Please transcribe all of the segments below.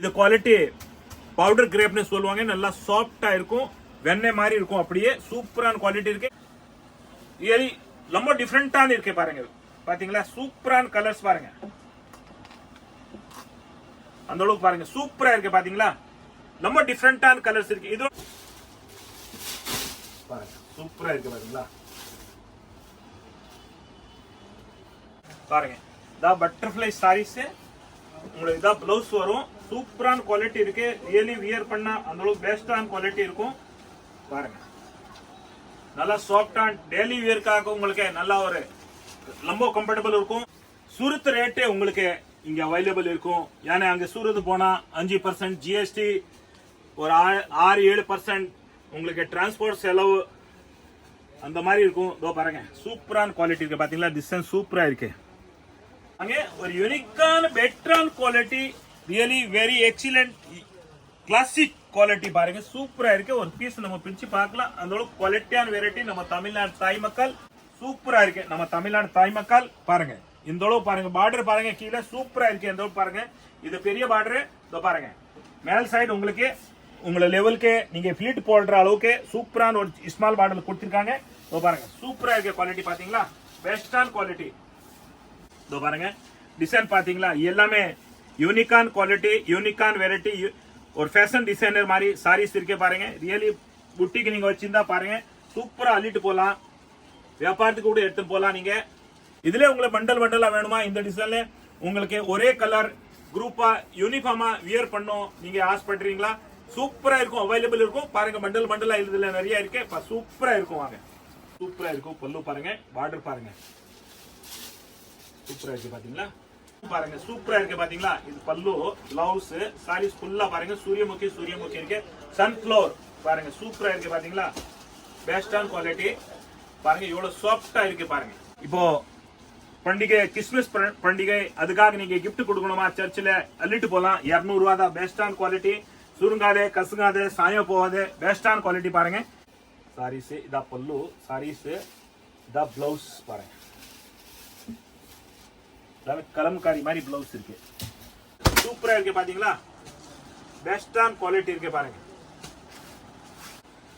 இது quality powder கிரேப்னு சொல்லுவாங்க. நல்லா சாஃப்டா இருக்கும், வெண்ணெய் மாதிரி இருக்கும். அப்படியே சூப்பரான குவாலிட்டி இருக்கு. ரியலி ரொம்ப டிஃபரெண்டான இருக்கு பாருங்க. பாத்தீங்களா சூப்பரான கலர்ஸ் பாருங்க. அந்த அளவுக்கு பாருங்க சூப்பரா இருக்கு. பாத்தீங்களா ரொம்ப டிஃபரெண்டான கலர்ஸ் இருக்கு. இது பாருங்க சூப்பரா இருக்கு. பாத்தீங்களா பாருங்க இதா பட்டர்ஃப்ளை சாரீஸ். உங்களுக்கு இதா பிளவுஸ் வரும். சூப்பரான குவாலிட்டி இருக்கு. ரியலி வியர் பண்ணா அந்த அளவுக்கு பெஸ்டான குவாலிட்டி இருக்கும். பாருங்க நல்லா சாஃப்டா டெய்லி வியர்க்காக உங்களுக்கு நல்லா ஒரு ரொம்ப கம்ஃபர்டபிள் இருக்கும். சூரத் ரேட்டே உங்களுக்கு இங்க அவைலபிள் இருக்கும். ஏன்னா அங்க சூரத் போனா 5% ஜிஎஸ்டி, ஒரு 6-7% உங்களுக்கு டிரான்ஸ்போர்ட் செலவு அந்த மாதிரி இருக்கும். இதோ பாருங்க சூப்பரான குவாலிட்டி இருக்கு. பாத்தீங்களா டிசைன் சூப்பரா இருக்கு. அங்கே ஒரு யூனிக்கான பெட்டரான quality, really very excellent classic quality பாருங்க சூப்பரா இருக்கு. ஒரு பீஸ் நம்ம பிரிச்சு பார்க்கலாம். அந்த அளவுக்கு குவாலிட்டியான வெரைட்டி நம்ம தமிழ்நாடு தாய் மக்கள் சூப்பரா இருக்கு. நம்ம தமிழ்நாடு தாய் மக்கள் பாருங்க இந்த அளவு பாருங்க. பார்டர் பாருங்க கீழே சூப்பரா இருக்கு. இந்த அளவு பாருங்க. இது பெரிய பார்டர். இதோ பாருங்க மேல் சைடு உங்களுக்கு உங்கள லெவலுக்கு நீங்க ஃபிளிட் போடுற அளவுக்கு சூப்பரான ஒரு ஸ்மால் பார்டர் கொடுத்திருக்காங்க. இதோ பாருங்க சூப்பரா இருக்கு குவாலிட்டி. பாத்தீங்களா பெஸ்டான குவாலிட்டி. இதோ பாருங்க டிசைன் பாத்தீங்களா எல்லாமே யூனிக்கான குவாலிட்டி, யூனிக்கான வெரைட்டி. ஒரு ஃபேஷன் டிசைனர் மாதிரி சாரீஸ் இருக்கே பாருங்க. ரியலி புட்டிக்கு நீங்க வச்சிருந்தா பாருங்க சூப்பரா அள்ளிட்டு போலாம். வியாபாரத்துக்கு கூட எடுத்துட்டு போலாம். நீங்க இதுல உங்களுக்கு பண்டல் பண்டலா வேணுமா இந்த டிசைன்ல உங்களுக்கு ஒரே கலர் குரூப்பா யூனிஃபார்மா வியர் பண்ணும் நீங்க ஆசைப்படுறீங்களா? சூப்பரா இருக்கும், அவைலபிள் இருக்கும். பாருங்க பண்டல் பண்டலா இதுல நிறைய இருக்கு. சூப்பரா இருக்கும். வாங்க சூப்பரா இருக்கும். பல்லு பாருங்க, பார்டர் பாருங்க சூப்பரா இருக்கு. பாத்தீங்களா பாருங்க சூப்பரா இருக்கு. பாத்தீங்களா இது பல்லு, பிளவுஸ், சாரீஸ் ஃபுல்லா பாருங்க சூரியமுகி சூரியமுகி இருக்கு. சன்ஃபிளவர் பாருங்க சூப்பரா இருக்கு. பாத்தீங்களா பெஸ்டான குவாலிட்டி பாருங்க. எவ்வளவு சாஃப்டா இருக்கு பாருங்க. இப்போ பண்டிகை கிறிஸ்துமஸ் பண்டிகை, அதுக்காக நீங்க கிஃப்ட் கொடுக்கணுமா சர்ச்சில் அள்ளிட்டு போலாம். 200 ரூபா தான். பெஸ்டான குவாலிட்டி, சுருங்காதே கசுங்காதே சாயம் போகாதே பெஸ்டான குவாலிட்டி பாருங்க. சாரீஸ் இதா பல்லு, சாரீஸ் இதா பிளவுஸ் பாருங்க. கலம்காரி மாதிரி பிளவுஸ் இருக்கு. சூப்பரா இருக்கு. பாத்தீங்களா பெஸ்டான குவாலிட்டி இருக்கு பாருங்க.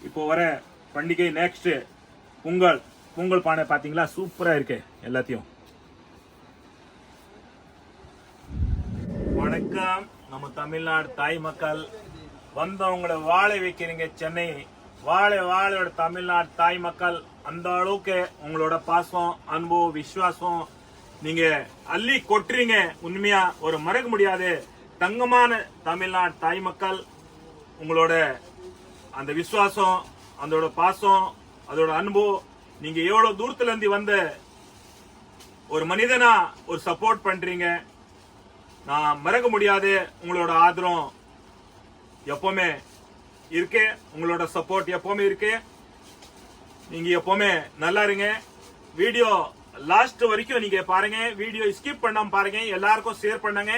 இப்போ வர பண்டிகை நெக்ஸ்ட் பொங்கல் பானை பாத்தீங்களா சூப்பரா இருக்கு. எல்லாத்தையும் வணக்கம். நம்ம தமிழ்நாடு தாய் மக்கள் வந்தவங்களை வாழ வைக்கிறீங்க. சென்னை வாழையோட தமிழ்நாடு தாய் மக்கள் அந்த அளவுக்கு உங்களோட பாசம், அன்பு, விசுவாசம் நீங்க அள்ளி கொட்டுறீங்க. உண்மையா ஒரு மறக்க முடியாது தங்கமான தமிழ்நாடு தாய் மக்கள். உங்களோட அந்த விசுவாசம், அதோட பாசம், அதோட அன்பு, நீங்க எவ்வளவு தூரத்துல இருந்து வந்த ஒரு மனிதனா ஒரு சப்போர்ட் பண்றீங்க. நான் மறக்க முடியாது. உங்களோட ஆதரவு எப்பவுமே இருக்கு. உங்களோட சப்போர்ட் எப்பவுமே இருக்கு. நீங்க எப்பவுமே நல்லா இருங்க. வீடியோ லாஸ்ட் வரைக்கும் நீங்க பாருங்க. வீடியோ ஸ்கிப் பண்ணாம பாருங்க. எல்லாருக்கும் ஷேர் பண்ணுங்க.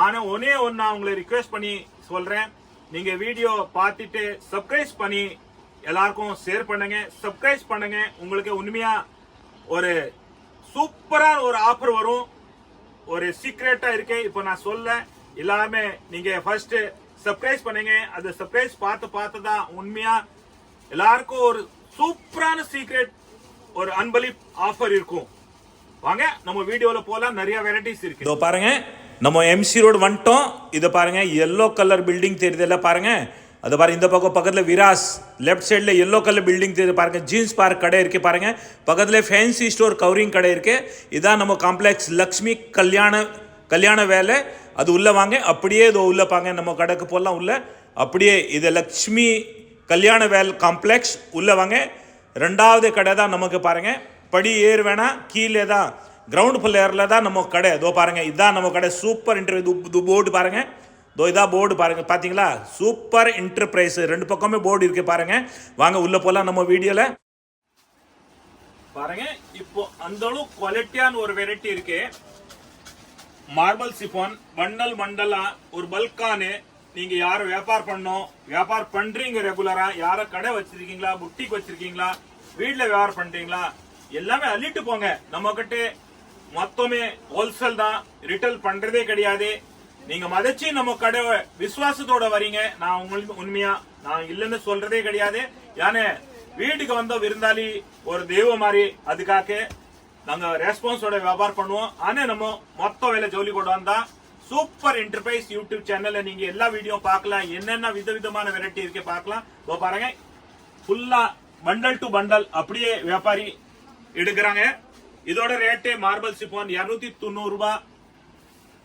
ஆனா ஒன்னே ஒன்னு நான் உங்களை ரிக்வெஸ்ட் பண்ணி சொல்றேன். நீங்க வீடியோ பார்த்துட்டு சப்ஸ்கிரைப் பண்ணி எல்லாருக்கும் ஷேர் பண்ணுங்க. சப்ஸ்கிரைப் பண்ணுங்க. உங்களுக்கு உண்மையா ஒரு சூப்பரான ஒரு ஆஃபர் வரும். ஒரு சீக்ரெட்டா இருக்கு. இப்போ நான் சொல்ல எல்லாருமே நீங்க ஃபர்ஸ்ட் சப்ஸ்கிரைப் பண்ணுங்க. அது சப்ஸ்கிரைப் பார்த்து தான் உண்மையா எல்லாருக்கும் ஒரு சூப்பரான சீக்ரெட் ஒரு அன்பளிப் ஆஃபர் இருக்கும். வாங்க நம்ம வீடியோல போலாம். நிறைய வெரைட்டிஸ் இருக்கு. இதோ பாருங்க நம்ம எம்சி ரோடு வந்துட்டோம். இத பாருங்க எல்லோ கலர் பில்டிங் தெரியுதுல்ல பாருங்க. அது பாருங்க இந்த பக்கம் பக்கத்துல விராஸ் லெஃப்ட் சைடுல எல்லோ கலர் பில்டிங் தெரியுது பாருங்க. ஜீன்ஸ் பார்க் கடை இருக்கு பாருங்க. பக்கத்துல ஃபேன்சி ஸ்டோர் கவரிங் கடை இருக்கு. இதான் நம்ம காம்ப்ளெக்ஸ் லக்ஷ்மி கல்யாண வேலை. அது உள்ள வாங்க. அப்படியே இதோ உள்ள பாங்க. நம்ம கடைக்கு போலாம் உள்ள. அப்படியே இது லக்ஷ்மி கல்யாண வேல் காம்ப்ளெக்ஸ் உள்ள வாங்க. ரெண்டாவது கடை தான் நமக்கு பாருங்க. படி ஏறு வேணா, கீழே தான் கிரவுண்ட் ஃப்ளோர்ல தான் நம்ம கடை. இதோ பாருங்க இதுதான் நம்ம கடை. சூப்பர் இன்டர்வியூ போர்டு பாருங்க. இதோ இதா போர்டு பாருங்க. பாத்தீங்களா சூப்பர் என்டர்பிரைஸ். ரெண்டு பக்கமே போர்டு இருக்கு பாருங்க. வாங்க உள்ள போலாம் நம்ம வீடியோல பாருங்க. இப்போ அந்த அளவு குவாலிட்டியான ஒரு வெரைட்டி இருக்கு. மார்பல் சிஃபான் மண்டலா ஒரு பல்கானு. நீங்க யாரும் வியாபாரம் பண்றீங்க ரெகுலரா, யார கடை வச்சிருக்கீங்களா, புட்டிக் வச்சிருக்கீங்களா, வீட்டுல வியாபாரம் பண்றீங்களா, எல்லாமே அள்ளிட்டு போங்க. நம்ம கிட்ட மொத்தமே ஹோல்சேல் தான், ரிட்டேல் பண்றதே கிடையாது. நீங்க மதிச்சு நம்ம கடை விசுவாசத்தோட வரீங்க. நான் உங்களுக்கு உண்மையா நான் இல்லைன்னு சொல்றதே கிடையாது. ஏன்னா வீட்டுக்கு வந்த விருந்தாளி ஒரு தெய்வம் மாதிரி, அதுக்காக நாங்க ரெஸ்பான்ஸோட வியாபாரம் பண்ணுவோம். ஆனா நம்ம மொத்த வேலை ஜோலி கொண்டு வந்தா சூப்பர் என்டர்பிரைஸ் யூடியூப் சேனல்ல நீங்க எல்லா வீடியோ பார்க்கலாம். என்னென்ன விதவிதமான வெரைட்டி இருக்கு பார்க்கலாம். பாருங்க, ஃபுல்லா பண்டல் டு பண்டல் அப்படியே வியாபாரி எடுக்கிறாங்க. இதோட ரேட்டு மார்பல் சிஃபான் 290 ரூபாய்,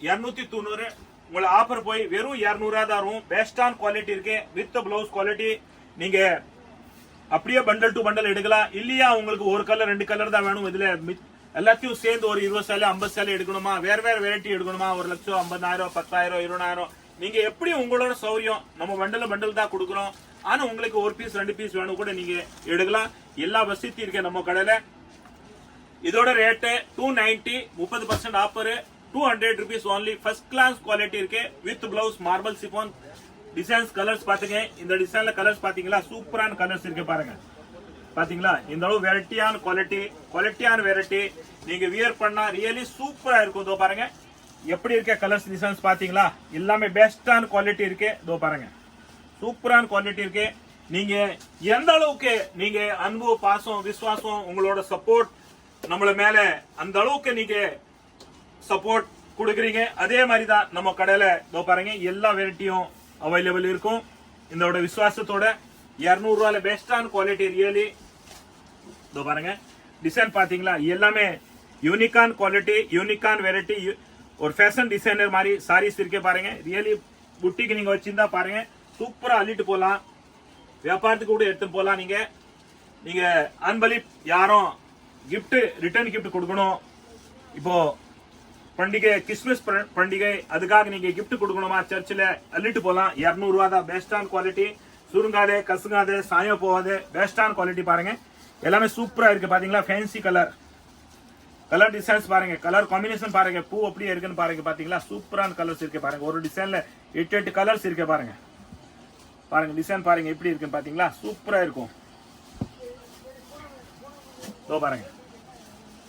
290. உங்களை ஆஃபர் போய் வெறும் 200 தான் வரும். பெஸ்டான குவாலிட்டி இருக்கு வித் பிளவுஸ் குவாலிட்டி. நீங்க அப்படியே பண்டல் டு பண்டல் எடுக்கலாம். இல்லையா உங்களுக்கு ஒரு கலர் 2 கலர் தான் வேணும், இதுல எல்லாத்தையும் சேர்ந்து ஒரு 20 சேலை 50 சேலை எடுக்கணுமா, வேற வேற வெரைட்டி எடுக்கணுமா, 1 லட்சம் 50,000 10,000 20,000 நீங்க எப்படி உங்களோட சௌரியம். நம்ம பண்டல் தான் கொடுக்குறோம். ஆனா உங்களுக்கு ஒரு பீஸ் 2 பீஸ் வேணும் கூட நீங்க எடுக்கலாம். எல்லா வசதி இருக்கு நம்ம கடையில. இதோட rate 290, 30% offer, 200 rupees only. First class quality இருக்கு with blouse marble chiffon. Designs colours பாத்துங்க. இந்த டிசைன்ல கலர்ஸ் பாத்தீங்களா, சூப்பரான கலர்ஸ் இருக்கு பாருங்க. பாத்தீங்களா இந்த அளவு வெரைட்டியான குவாலிட்டியான வெரைட்டி நீங்க வியர் பண்ணா ரியலி சூப்பரா இருக்கும். இதோ பாருங்க எப்படி இருக்க கலர்ஸ் டிசைன்ஸ் பாத்தீங்களா, எல்லாமே பெஸ்டான குவாலிட்டி இருக்கு. இதோ பாருங்க சூப்பரான குவாலிட்டி இருக்கு. நீங்க எந்த அளவுக்கு நீங்க அன்பு பாசம் விசுவாசம் உங்களோட சப்போர்ட் நம்மள மேல அந்த அளவுக்கு நீங்க சப்போர்ட் கொடுக்குறீங்க, அதே மாதிரி தான் நம்ம கடையில இதோ பாருங்க எல்லா வெரைட்டியும் அவைலபிள் இருக்கும். இதோட விசுவாசத்தோட 200 ரூபாயில பெஸ்டான குவாலிட்டி ரியலி. இதோ பாருங்க டிசைன் பாத்தீங்களா, எல்லாமே யூனிக்கான குவாலிட்டி யூனிக்கான வெரைட்டி. ஒரு ஃபேஷன் டிசைனர் மாதிரி சாரீஸ் இருக்கே பாருங்க. ரியலி புட்டிக்கு நீங்க வச்சிருந்தா பாருங்க சூப்பரா அள்ளிட்டு போலாம், வியாபாரத்துக்கு கூட எடுத்து போலாம். நீங்க அன்பளிப் யாரும் கிஃப்ட் ரிட்டர்ன் கிஃப்ட் கொடுக்கணும். இப்போ பண்டிகை கிறிஸ்துமஸ் பண்டிகை, அதுக்காக நீங்க கிஃப்ட் கொடுக்கணுமா, சர்ச்சில் அள்ளிட்டு போலாம். 200 ரூபா தான். பெஸ்டான குவாலிட்டி, சுருங்காதே கசுங்காதே சாயம் போகாது, பெஸ்டான குவாலிட்டி பாருங்க. எல்லாமே சூப்பரா இருக்கு பாத்தீங்களா. ஃபேன்சி கலர் டிசைன்ஸ் பாருங்க, கலர் காம்பினேஷன் பாருங்க, பூ அப்படியே இருக்குன்னு பாருங்க. பாத்தீங்களா சூப்பரான கலர்ஸ் இருக்கு பாருங்க. ஒரு டிசைன்ல 8 கலர்ஸ் இருக்கு பாருங்க. பாருங்க டிசைன் பாருங்க எப்படி இருக்குன்னு பாத்தீங்களா, சூப்பரா இருக்கும். பாருங்க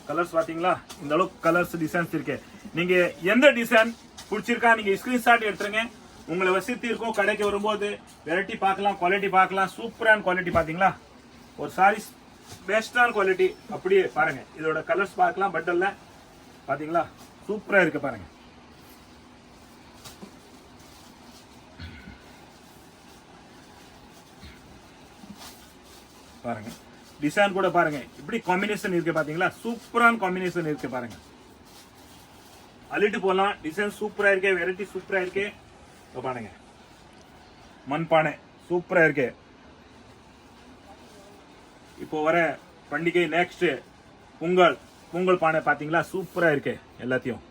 கலர்ஸ் பாத்தீங்களா, இந்த அளவுக்கு கலர்ஸ் டிசைன்ஸ் இருக்கு. நீங்க எந்த டிசைன் பிடிச்சிருக்கா நீங்க ஸ்கிரீன்ஷாட் எடுத்துருங்க. உங்களை வசதி இருக்கும். கடைக்கு வரும்போது வெரைட்டி பார்க்கலாம், குவாலிட்டி பார்க்கலாம். சூப்பரான குவாலிட்டி பாத்தீங்களா, ஒரு சாரீஸ் பெஸ்டான குவாலிட்டி அப்படியே பாருங்க. இதோட கலர்ஸ் பார்க்கலாம். பட்டல்ல பாத்தீங்களா சூப்பரா இருக்கு பாருங்க. பாருங்க டிசைன் கூட பாருங்க இப்படி காம்பினேஷன் இருக்கு பாத்தீங்களா, சூப்பரான காம்பினேஷன் இருக்கு பாருங்க. அள்ளிட்டு போலாம். டிசைன் சூப்பரா இருக்கு, வெரைட்டி சூப்பரா இருக்கு. பாருங்க மண்பானை சூப்பரா இருக்கு. இப்போ வர பண்டிகை நெக்ஸ்ட் பொங்கல் பானை பாத்தீங்களா சூப்பரா இருக்கு. எல்லாத்தையும்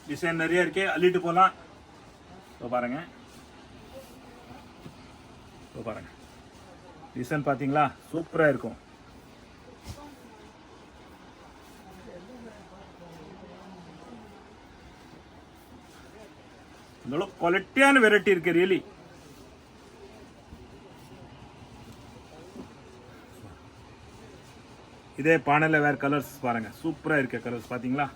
டிசைன் நிறைய இருக்கு, அள்ளிட்டு போலாம். பாருங்க பாருங்க டிசைன் பாத்தீங்களா சூப்பரா இருக்கும். குவாலிட்டியான வெரைட்டி இருக்கு ரியலி. இதே பானையில வேற கலர்ஸ் பாருங்க சூப்பரா இருக்கு. கலர்ஸ் பாத்தீங்களா,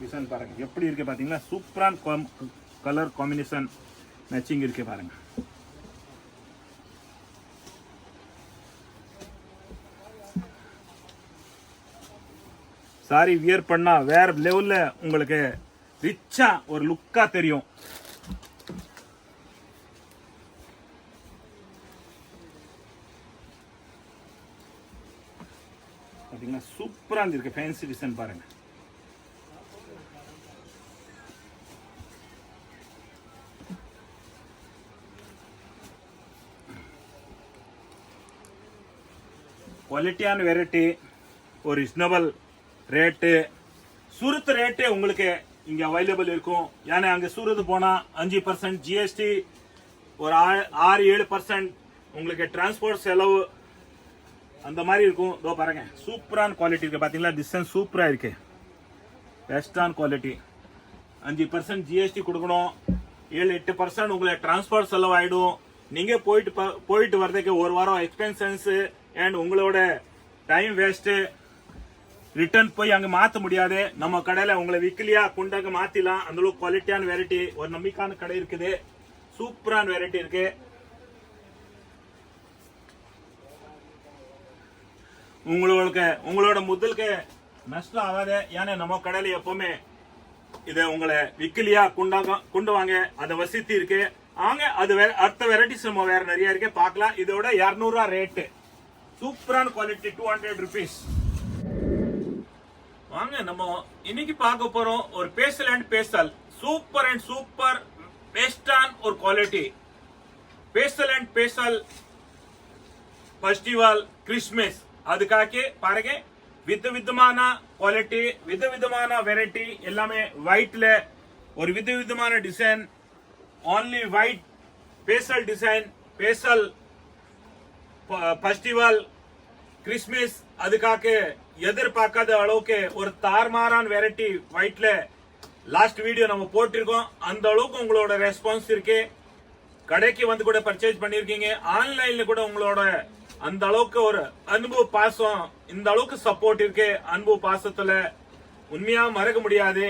டிசைன் பாருங்க எப்படி இருக்கு பாத்தீங்களா, சூப்பரான கலர் காம்பினேஷன் மேட்சிங் இருக்கு பாருங்க. சாரி வியர் பண்ணா வேற லெவல்ல உங்களுக்கு ரிச்சா ஒரு லுக்கா தெரியும். பாத்தீங்கன்னா சூப்பரா இருக்கு. ஃபேன்சி டிசைன் பாருங்க. குவாலிட்டியான வெரைட்டி, ஒரு ரீசனபிள் ரேட்டு. சூரத் ரேட்டு உங்களுக்கு இங்க அவைலபிள் இருக்கும். ஏன்னா அங்க சூரத் போனா 5% ஜிஎஸ்டி, ஒரு 6-7% உங்களுக்கு டிரான்ஸ்போர்ட் செலவு அந்த மாதிரி இருக்கும். இதோ பாருங்க சூப்பரான குவாலிட்டி இருக்கு பாத்தீங்களா. டிசைன் சூப்பரா இருக்கு, பெஸ்டான குவாலிட்டி. 5% ஜிஎஸ்டி கொடுக்கணும், 7-8% உங்களுக்கு டிரான்ஸ்போர்ட் செலவாயிடும். நீங்க போயிட்டு வரதுக்கு ஒரு வாரம் எக்ஸ்பென்சன்ஸ் அண்ட் உங்களோட டைம் வேஸ்ட். ரிட்டர்ன் போய் அங்க மாத்த முடியாது. நம்ம கடையில உங்களை விக்கலியா குண்டாக மாத்திலாம். அந்த அளவுக்கு குவாலிட்டியான வெரைட்டி, ஒரு நம்பிக்கையான கடை இருக்குது. சூப்பரான வெரைட்டி இருக்கு. உங்களோட முதலுக்கு நஷ்டம் ஆகாது. ஏன்னா நம்ம கடையில எப்பவுமே இதை உங்களை விக்கலியா கொண்டு வாங்க, அதை வசதி இருக்கு. ஆங்க அது அடுத்த வெரைட்டிஸ் நம்ம வேற நிறைய இருக்கு, பார்க்கலாம். இதோட 200 ரேட்டு, சூப்பரான குவாலிட்டி, 200 rupees. வாங்க நம்ம இன்னைக்கு பார்க்க போறோம் ஒரு pastel and pastel, super and super பெஸ்டான ஒரு quality. Pastel and pastel festival Christmas அதுக்காக பாருங்க, விதவிதமான குவாலிட்டி, விதவிதமான வெரைட்டி, எல்லாமே ஒயிட்ல ஒரு விதவிதமான design, only white pastel design, pastel festival Christmas அதுக்காக எதிர்பார்க்காத அளவுக்கு ஒரு தார்மாரான வெரைட்டி ஒயிட்ல லாஸ்ட் வீடியோ நம்ம போட்டிருக்கோம். அந்த அளவுக்கு உங்களோட ரெஸ்பான்ஸ் இருக்கு. கடைக்கு வந்து கூட பர்ச்சேஸ் பண்ணிருக்கீங்க, ஆன்லைன்ல கூட உங்களோட அந்த அளவுக்கு ஒரு அன்பு பாசம், இந்த அளவுக்கு சப்போர்ட் இருக்கு. அன்பு பாசத்துல உண்மையா மறக்க முடியாது.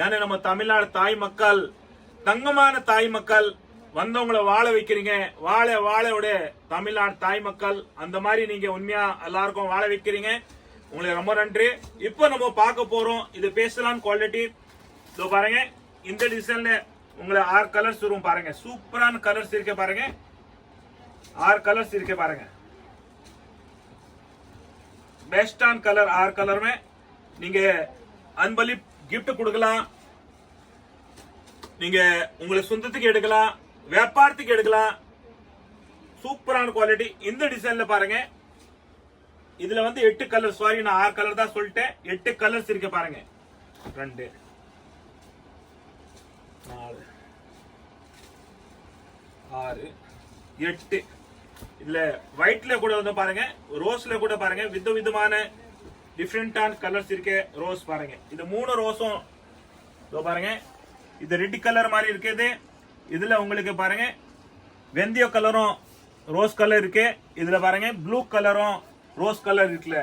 ஏன்னா நம்ம தமிழ்நாடு தாய் மக்கள், தங்கமான தாய் மக்கள், வந்தவங்களை வாழ வைக்கிறீங்க. வாழோட தமிழ்நாடு தாய் மக்கள், அந்த மாதிரி நீங்க உண்மையா எல்லாருக்கும் வாழ வைக்கிறீங்க. உங்களுக்கு ரொம்ப நன்றி. இப்போ நம்ம பார்க்க போறோம் இது பேசலாம் குவாலிட்டி. இதோ பாருங்க, இந்த டிசைன்ல உங்களை 6 கலர்ஸ் வரும் பாருங்க. சூப்பரான கலர்ஸ் இருக்கு பாருங்க, 6 கலர்ஸ் இருக்கு பாருங்க. பெஸ்டான கலர் 6 கலர் में நீங்க அன்பளிப் கிஃப்ட் கொடுக்கலாம். நீங்க உங்களை சொந்தத்துக்கு எடுக்கலாம், வியாபாரத்துக்கு எடுக்கலாம். சூப்பரான குவாலிட்டி. இந்த டிசைன்ல பாருங்க, இதுல வந்து 8 கலர், சாரி நான் 6 கலர் தான் சொல்லிட்டேன். 8 கலர்ஸ் இருக்கு பாருங்க. 2 4 6 8. இதுல ஒயிட்ல கூட வந்து பாருங்க, ரோஸ்ல கூட பாருங்க, விதவிதமான டிஃபரெண்டான கலர்ஸ் இருக்கு. ரோஸ் பாருங்க, இது 3 ரோஸும் பாருங்க. இது ரெட் கலர் மாதிரி இருக்குது. இதுல உங்களுக்கு பாருங்க வெந்தய கலரும் ரோஸ் கலர் இருக்கு. இதுல பாருங்க ப்ளூ கலரும் ரோஸ் கலர் இருக்குல்ல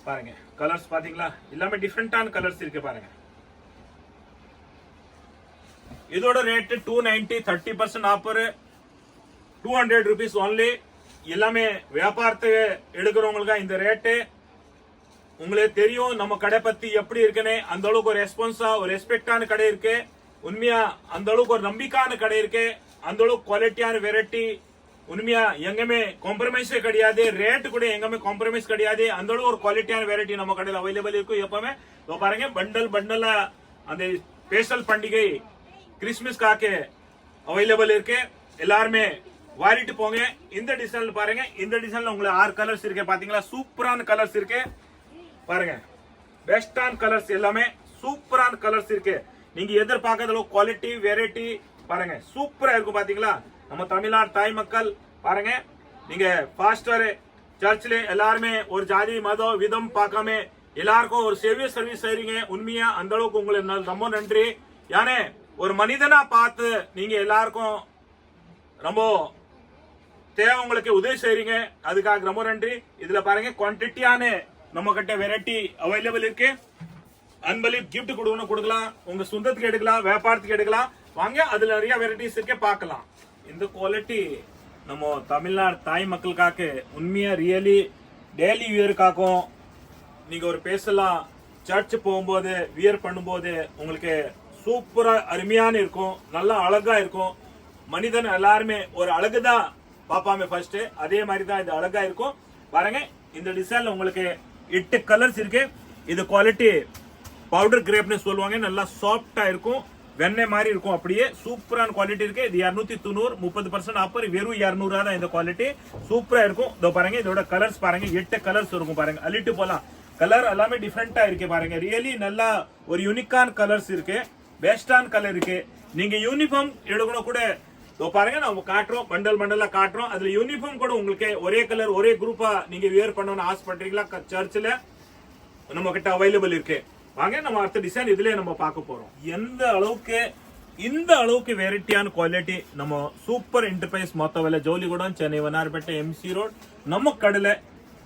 பாருங்க. கலர்ஸ் பாத்தீங்களா, எல்லாமே டிஃபரெண்டான கலர்ஸ் இருக்கு பாருங்க. இதோட ரேட் 290, 30% ஆஃபர், 200 rupees only. எல்லாமே வியாபாரத்துக்கு எடுக்கிறவங்களுக்கு இந்த ரேட்டு. உங்களுக்கு தெரியும் நம்ம கடை பத்தி எப்படி இருக்குன்னு. அந்த அளவுக்கு ஒரு ரெஸ்பான்ஸா, ஒரு ரெஸ்பெக்டான கடை இருக்கு. உண்மையா அந்த அளவுக்கு ஒரு நம்பிக்கையான கடை இருக்கு. அந்த அளவுக்கு குவாலிட்டியான வெரைட்டி. உண்மையா எங்கமே காம்ப்ரமைஸே கிடையாது. ரேட் கூட எங்கமே காம்ப்ரமைஸ் கிடையாது. அந்த அளவுக்கு ஒரு குவாலிட்டியான வெரைட்டி நம்ம கடையில் அவைலபிள் இருக்கும் எப்பவுமே. பாருங்க பண்டலா அந்த ஸ்பெஷல் பண்டிகை கிறிஸ்மஸ்க்காக அவைலபிள் இருக்கு. எல்லாருமே வாரிட்டு போங்க. இந்த டிசைன்ல பாருங்க, இந்த டிசைன்ல உங்களுக்கு 6 கலர்ஸ் இருக்கு பாத்தீங்களா. சூப்பரான கலர்ஸ் இருக்கு பாருங்க. பெஸ்டான கலர்ஸ், எல்லாமே சூப்பரான கலர்ஸ் இருக்கு. நீங்க எதிர்பார்க்காத அளவு குவாலிட்டி வெரைட்டி பாருங்க, சூப்பரா இருக்கும் பாத்தீங்களா. நம்ம தமிழ்நாடு தாய் மக்கள் பாருங்க, நீங்க பாஸ்டர் சர்ச்ல எல்லாருமே ஒரு ஜாதி மதம் விதம் பார்க்காம எல்லாருக்கும் ஒரு சேவை சர்வீஸ் செய்றீங்க. உண்மையா அந்த அளவுக்கு உங்களுக்கு ரொம்ப நன்றி. யானே ஒரு மனிதனா பார்த்து நீங்க எல்லாருக்கும் ரொம்ப தேவை, உங்களுக்கு உதவி செய்றீங்க. அதுக்காக ரொம்ப நன்றி. இதுல பாருங்க குவான்டிட்டியான நம்ம கிட்ட வெரைட்டி அவைலபிள் இருக்கு. அன்பளிப் கிஃப்ட் கொடுக்கலாம், உங்க சொந்தத்துக்கு எடுக்கலாம், வியாபாரத்துக்கு எடுக்கலாம். வாங்க, அதுல நிறைய வெரைட்டிஸ் இருக்கு, பார்க்கலாம். இந்த குவாலிட்டி நம்ம தமிழ்நாடு தாய் மக்களுக்காக உண்மையா ரியலி டெய்லி வியருக்காக்கும். நீங்க ஒரு பேசலாம், சர்ச் போகும்போது வியர் பண்ணும்போது உங்களுக்கு சூப்பரா அருமையான இருக்கும், நல்லா அழகா இருக்கும். மனிதன் எல்லாருமே ஒரு அழகுதான் பாப்பாமே ஃபர்ஸ்ட், அதே மாதிரி தான் இது அழகா இருக்கும். பாருங்க, இந்த டிசைன்ல உங்களுக்கு 8 கலர்ஸ் இருக்கு. இது குவாலிட்டி பவுடர் கிரேப்னு சொல்லுவாங்க. நல்லா சாஃப்டா இருக்கும், வெண்ணெய் மாதிரி இருக்கும். அப்படியே சூப்பரான குவாலிட்டி இருக்கு. இது 290, 30% ஆஃபர், வெறும் 200 தான் இந்த குவாலிட்டி. சூப்பரா இருக்கும். இதோ பாருங்க, இதோட கலர்ஸ் பாருங்க, 8 கலர்ஸ் இருக்கும் பாருங்க. அள்ளிட்டு போலாம். கலர் எல்லாமே டிஃபரெண்டா இருக்கு பாருங்க. ரியலி நல்லா ஒரு யூனிக்கான கலர்ஸ் இருக்கு, பெஸ்டான கலர் இருக்கு. நீங்க யூனிஃபார்ம் எடுக்கணும் கூட பாருங்க, நம்ம காட்டுறோம், பண்டலா காட்டுறோம். அதுல யூனிஃபார்ம் கூட உங்களுக்கு ஒரே கலர் ஒரே குரூப்பா நீங்க வியர் பண்ணணும்னு ஆசைப்படுறீங்களா, சர்ச்சில் நம்ம கிட்ட அவைலபிள் இருக்கு. வாங்க நம்ம அடுத்த டிசைன் இதுலயே நம்ம பார்க்க போறோம். இந்த அளவுக்கு வெரைட்டியான குவாலிಟಿ நம்ம சூப்பர் என்டர்பிரைஸ் மொத்தவெல்ல ஜோலிಗುಡ ಚೆನ್ನೈ ವನಾರಪೇಟೆ MC ರೋಡ್ நம்ம கடையில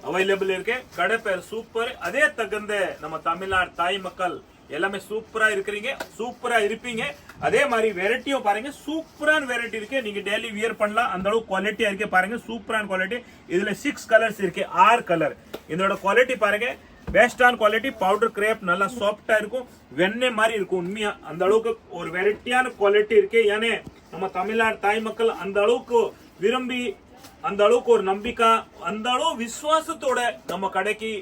அவைலபிள் இருக்கு. கடை பேர் சூப்பர். அதே தகுந்த நம்ம தமிழ்நாடு தாய் மக்கள் எல்லாமே சூப்பரா இருக்கிறீங்க, சூப்பரா இருப்பீங்க. அதே மாதிரி வெரைட்டியும் பாருங்க, சூப்பரான வெரைட்டி இருக்கு. நீங்க டெய்லி வியர் பண்ணலாம், அந்த அளவுக்கு குவாலிட்டியா இருக்கு. பாருங்க சூப்பரான குவாலிட்டி. இதுல 6 கலர்ஸ் இருக்கு, 6 கலர். இதோட குவாலிட்டி பாருங்க, பெஸ்டான குவாலிட்டி. பவுடர் கிரேப் நல்லா சாஃப்டா இருக்கும், வெண்ணெய் மாதிரி இருக்கும். உண்மையா அந்த அளவுக்கு ஒரு வெரைட்டியான குவாலிட்டி இருக்கு. ஏன்னா நம்ம தமிழ்நாடு தாய் மக்கள் அந்த அளவுக்கு விரும்பி, அந்த அளவுக்கு ஒரு நம்பிக்கை, அந்த அளவு விசுவாசத்தோட நம்ம கடைக்கு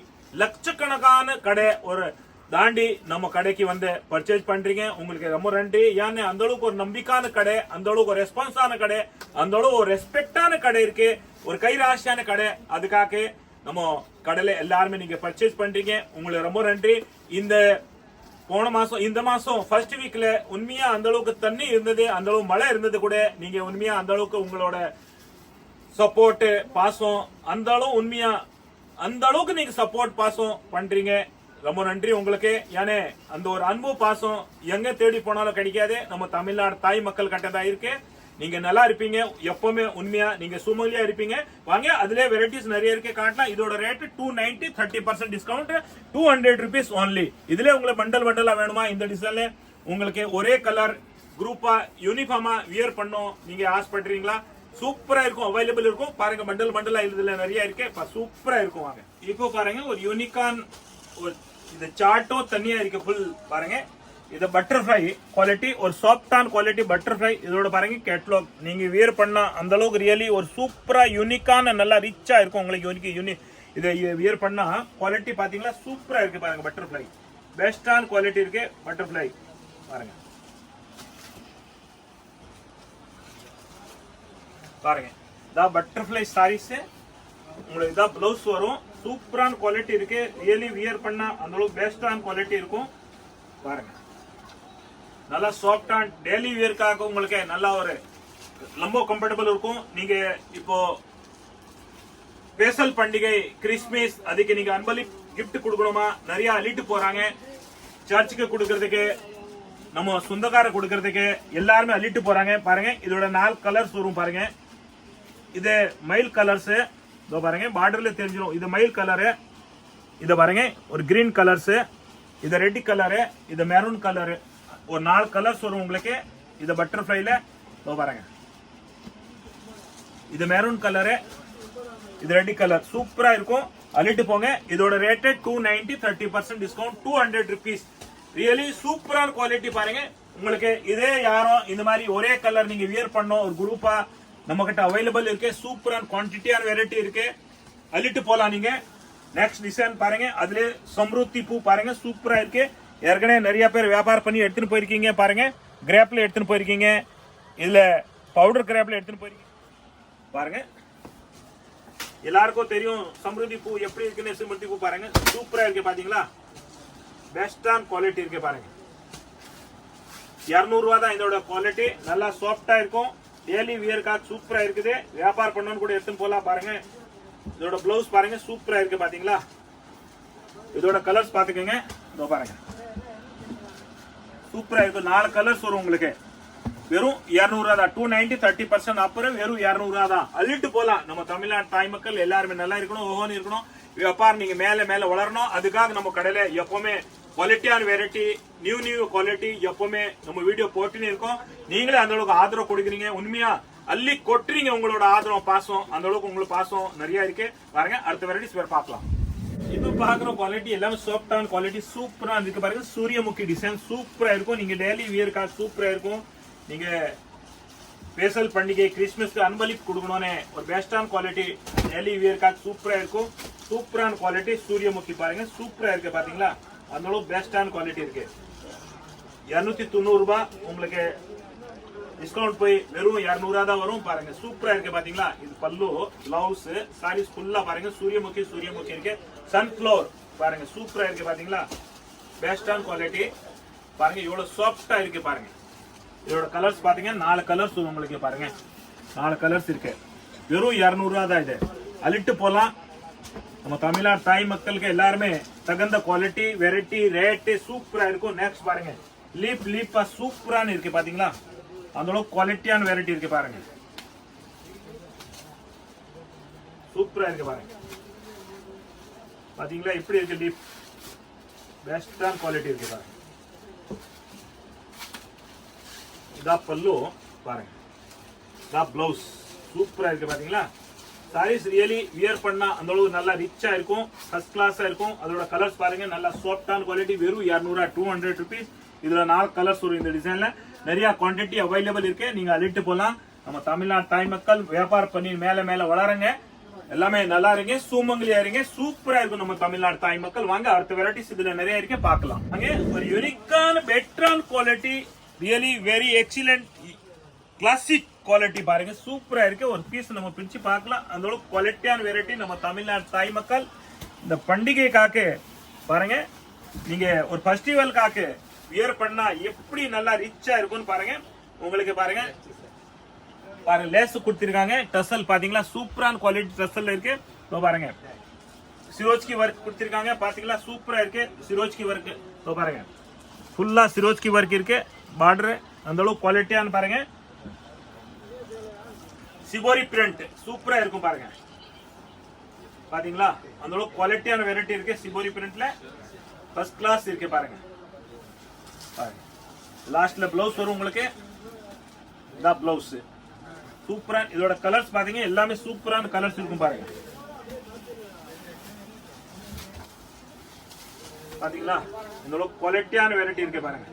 லட்சக்கணக்கான கடை ஒரு தாண்டி நம்ம கடைக்கு வந்து பர்ச்சேஸ் பண்றீங்க. உங்களுக்கு ரொம்ப நன்றி. ஏன்னா அந்த அளவுக்கு ஒரு நம்பிக்கையான கடை, அந்த அளவுக்கு ஒரு ரெஸ்பான்ஸான கடை, அந்த அளவுக்கு ஒரு ரெஸ்பெக்டான கடை இருக்கு, ஒரு கைராசியான கடை. அதுக்காக நம்ம கடையில எல்லாருமே நீங்க பர்ச்சேஸ் பண்றீங்க, உங்களுக்கு ரொம்ப நன்றி. இந்த போன மாசம், இந்த மாசம் ஃபர்ஸ்ட் வீக்ல உண்மையா அந்த அளவுக்கு தண்ணி இருந்தது, அந்த அளவுக்கு மழை இருந்தது கூட. நீங்க உண்மையா அந்த அளவுக்கு உங்களோட சப்போர்ட் பாசம், அந்த அளவு உண்மையா அந்த அளவுக்கு நீங்க சப்போர்ட் பாசம் பண்றீங்க. ரொம்ப நன்றி உங்களுக்கு. ஏன்னா அந்த ஒரு அன்பு பாசம் எங்க தேடி போனாலும் கிடைக்காது, நம்ம தமிழ்நாடு தாய் மக்கள் கட்டதா இருக்கு. நீங்க நல்லா இருப்பீங்க எப்பவுமே, உண்மையா நீங்க சுமலியா இருப்பீங்க. வாங்க அதுல வெரைட்டிஸ் நிறைய இருக்கு, காட்டலாம். இதோட ரேட் 290, 30% டிஸ்கவுண்ட், 200 rupees only. இதுல உங்களுக்கு பண்டலா வேணுமா? இந்த டிசைன்ல உங்களுக்கு ஒரே கலர் குரூப்பா யூனிஃபார்மா வியர் பண்ணும் நீங்க ஆசைப்படுறீங்களா? சூப்பரா இருக்கும், அவைலபிள் இருக்கும். பாருங்க பண்டலா இதுல நிறைய இருக்கு, சூப்பரா இருக்கும். வாங்க இப்போ பாருங்க ஒரு யூனிகான், ஒரு இது சார்ட்டும் தனியா இருக்கு ஃபுல். பாருங்க இது பட்டர்ஃப்ளை குவாலிட்டி, ஒரு சாஃப்டான குவாலிட்டி பட்டர்ஃப்ளை. இதோட பாருங்க கேட்லாக், நீங்க வியர் பண்ணா அந்த அளவுக்கு ரியலி ஒரு சூப்பரா யூனிக்கான நல்லா ரிச்சா இருக்கும் உங்களுக்கு. இதை வியர் பண்ணா குவாலிட்டி பாத்தீங்களா சூப்பரா இருக்கு. பாருங்க பட்டர்ஃப்ளை பெஸ்டான குவாலிட்டி இருக்கு பட்டர்ஃப்ளை. பாருங்க பாருங்க இதான் பட்டர்ஃப்ளை சாரீஸ். உங்களுக்கு இதான் பிளவுஸ் வரும். சூப்பரான குவாலிட்டி இருக்கு, ரியலி வியர் பண்ணா அந்த அளவுக்கு பெஸ்டான குவாலிட்டி இருக்கும். பாருங்க நல்லா சாஃப்டான டெய்லி வியர்க்காக உங்களுக்கு நல்லா ஒரு ரொம்ப கம்ஃபர்டபுள் இருக்கும். நீங்க இப்போ ஸ்பெஷல் பண்டிகை கிறிஸ்மஸ், அதுக்கு நீங்க அன்பளி கிஃப்ட் கொடுக்கணுமா? நிறைய அள்ளிட்டு போறாங்க, சர்ச்சுக்கு கொடுக்கறதுக்கு, நம்ம சொந்தக்கார கொடுக்கறதுக்கு எல்லாருமே அள்ளிட்டு போறாங்க. பாருங்க இதோட 4 கலர்ஸ் வரும். பாருங்க இது மயில் கலர்ஸ். இதோ பாருங்க பார்டர்ல தெரிஞ்சிடும், இது மயில் கலரு. இத பாருங்க ஒரு கிரீன் கலர்ஸ், இது ரெட் கலரு, இது மெரூன் கலரு. ஒரு 4 கலர்ஸ் வரும் உங்களுக்கு. இது பட்டர்ஃப்ளைல இதோ பாருங்க, இது மெரூன் கலரு, இது ரெட் கலர். சூப்பரா இருக்கும், அள்ளிட்டு போங்க. இதோட ரேட் 290, 30% டிஸ்கவுண்ட், 200 rupees. ரியலி சூப்பரான குவாலிட்டி. பாருங்க உங்களுக்கு இதே யாரும் இந்த மாதிரி ஒரே கலர் நீங்க வியர் பண்ணோம் ஒரு குரூப்பா நம்ம கிட்ட அவைலபிள் இருக்கு. சூப்பரான குவான்டிட்டியான வெரைட்டி இருக்கு, அள்ளிட்டு போலாம் நீங்க. நெக்ஸ்ட் டிசைன் பாருங்க, அதுல சம்ருத்தி பூ பாருங்க சூப்பரா இருக்கு. ஏற்கனவே நிறைய பேர் வியாபாரம் பண்ணி எடுத்துட்டு போயிருக்கீங்க. பாருங்க கிரேப்ல எடுத்துட்டு போயிருக்கீங்க, இதுல பவுடர் கிரேப்ல எடுத்துட்டு போயிருக்கீங்க. பாருங்க எல்லாருக்கும் தெரியும் சம்ருத்தி பூ எப்படி இருக்குன்னு. சம்ருத்தி பூ பாருங்க சூப்பரா இருக்கு, பாத்தீங்களா? பெஸ்டான குவாலிட்டி இருக்கு. பாருங்க 200 ரூபா தான் இதோட குவாலிட்டி. நல்லா சாஃப்டா இருக்கும், டெய்லி வியர்க்காக சூப்பரா இருக்குது. வியாபாரம் பண்ணணும் கூட எடுத்துன்னு போலாம். பாருங்க இதோட பிளவுஸ் பாருங்க சூப்பரா இருக்கு, பாத்தீங்களா? இதோட கலர்ஸ் பாத்துக்கோங்க. இதோ பாருங்க சூப்பரா இருக்கு, 4 கலர்ஸ் வரும் உங்களுக்கு. வெறும் 200 ரூபா தான். 290, 30% அப்புறம் வெறும் 200 ரூபா தான். அள்ளிட்டு போலாம். நம்ம தமிழ்நாடு தாய் மக்கள் எல்லாருமே நல்லா இருக்கணும், ஓஹோன்னு இருக்கணும். வியாபாரம் நீங்க மேல வளரணும். அதுக்காக நம்ம கடையில எப்பவுமே குவாலிட்டியான வெரைட்டி, நியூ குவாலிட்டி எப்பவுமே நம்ம வீடியோ போட்டுன்னு இருக்கோம். நீங்களே அந்த அளவுக்கு ஆதரவு கொடுக்குறீங்க. உண்மையா அள்ளி கொட்டுறீங்க உங்களோட ஆதரவு பாசம். அந்த அளவுக்கு உங்களுக்கு பாசம் நிறைய இருக்கு. பாருங்க அடுத்த வெரைட்டிஸ் வேற பார்க்கலாம். இப்போ பாக்குற குவாலிட்டி எல்லாமே சாஃப்டான குவாலிட்டி சூப்பரா இருக்கு. பாருங்க சூரியமுகி டிசைன் சூப்பரா இருக்கும். நீங்க டெய்லி வியர்க்காக சூப்பரா இருக்கும். நீங்க ஸ்பெஷல் பண்டிகை கிறிஸ்மஸ்க்கு அன்பளிப்பு கொடுக்கணும்னு ஒரு பெஸ்டான குவாலிட்டி டெய்லி வியர்க்காக சூப்பரா இருக்கும். சூப்பரான குவாலிட்டி சூரியமுகி பாருங்க சூப்பரா இருக்கு, பாத்தீங்களா? அந்த அளவுக்கு பெஸ்டான குவாலிட்டி இருக்கு. 290 ரூபாய் உங்களுக்கு டிஸ்கவுண்ட் போய் வெறும் 200 ரூபா தான் வரும். பாருங்க சூப்பரா இருக்கு, பாத்தீங்களா? இது பல்லு, பிளவுஸ், சாரீஸ் ஃபுல்லா பாருங்க சூரியமுகி இருக்கு. சன்ஃபிளவர் பாருங்க சூப்பரா இருக்கு, பாத்தீங்களா? பெஸ்டான குவாலிட்டி. பாருங்க எவ்வளவு சாஃப்டா இருக்கு. பாருங்க இதோட கலர்ஸ் பாத்தீங்க 4 கலர்ஸ் உங்களுக்கு. பாருங்க 4 கலர்ஸ் இருக்கு. வெறும் 200 ரூபா தான். இது அள்ளிட்டு போலாம். நம்ம தமிழ்நாடு தாய் மக்களுக்கு எல்லாருமே தகுந்த குவாலிட்டி வெரைட்டி ரேட்டு சூப்பரா இருக்கும். நெக்ஸ்ட் பாருங்க, லீப்பா சூப்பரான இருக்கு பாத்தீங்களா, அந்த அளவுக்கு குவாலிட்டியான வெரைட்டி இருக்கு பாருங்க, சூப்பரா இருக்கு பாருங்க. பாத்தீங்களா எப்படி இருக்கு லீப், பெஸ்டான குவாலிட்டி இருக்கு பாருங்க. இதா பல்லு பாருங்க, இதா பிளவுஸ் சூப்பரா இருக்கு பாத்தீங்களா. சாரீஸ் ரியலி வியர் பண்ணா அந்த அளவுக்கு நல்லா ரிச்சா இருக்கும், ஃபர்ஸ்ட் கிளாஸா இருக்கும். அதோட கலர்ஸ் பாருங்க, நல்லா சாஃப்டான குவாலிட்டி, வெறும் 200 200 ருபீஸ். இதுல 4 கலர்ஸ் வரும் இந்த டிசைன்ல. நிறைய குவான்டிட்டி அவைலபிள் இருக்கு, நீங்க அள்ளிட்டு போலாம். நம்ம தமிழ்நாடு தாய் மக்கள் வியாபாரம் பண்ணி மேல மேல வளருங்க, எல்லாமே நல்லா இருங்க, சூமங்கலியா இருங்க, சூப்பரா இருக்கும் நம்ம தமிழ்நாடு தாய் மக்கள். வாங்க அடுத்த வெரைட்டிஸ் இதுல நிறைய இருக்கு பார்க்கலாம். அங்கே ஒரு யூனிக்கான பெட்டரான quality, really very excellent classic quality பாருங்க, சூப்பரா இருக்கு. ஒரு பீஸ் நம்ம பிரிச்சு பார்க்கலாம், அந்த அளவுக்கு குவாலிட்டியான வெரைட்டி நம்ம தமிழ்நாடு தாய் மக்கள். இந்த பண்டிகைக்காக பாருங்க, நீங்க ஒரு ஃபெஸ்டிவல்காக வியர் பண்ணா எப்படி நல்லா ரிச்சா இருக்கும்னு பாருங்க. உங்களுக்கு பாருங்க பாருங்க லேஸ் கொடுத்திருக்காங்க, டசல் பாத்தீங்களா, சூப்பரான குவாலிட்டி டசல் இருக்கு. பாருங்க சிரோஜ்கி ஒர்க் கொடுத்திருக்காங்க, பாத்தீங்களா சூப்பரா இருக்கு சிரோஜ்கி ஒர்க். பாருங்க ஃபுல்லா சிரோஜ்கி ஒர்க் இருக்கு, பார்டர் அந்த அளவுக்கு குவாலிட்டியான பாருங்க. சிபோரி பிரிண்ட் சூப்பரா இருக்கும் பாருங்க, பாத்தீங்களா அந்த அளவுக்கு குவாலிட்டியான வெரைட்டி இருக்கு. சிபோரி பிரிண்ட்ல ஃபர்ஸ்ட் கிளாஸ் இருக்கு பாருங்க. லாஸ்ட்ல பிளவுஸ் வரும் உங்களுக்கு, இந்த பிளவுஸ் சூப்பரா. இதோட கலர்ஸ் பாத்தீங்க எல்லாமே சூப்பரான கலர்ஸ் இருக்கும் பாருங்க, பாத்தீங்களா இந்த அளவுக்கு குவாலிட்டியான வெரைட்டி இருக்கு பாருங்க.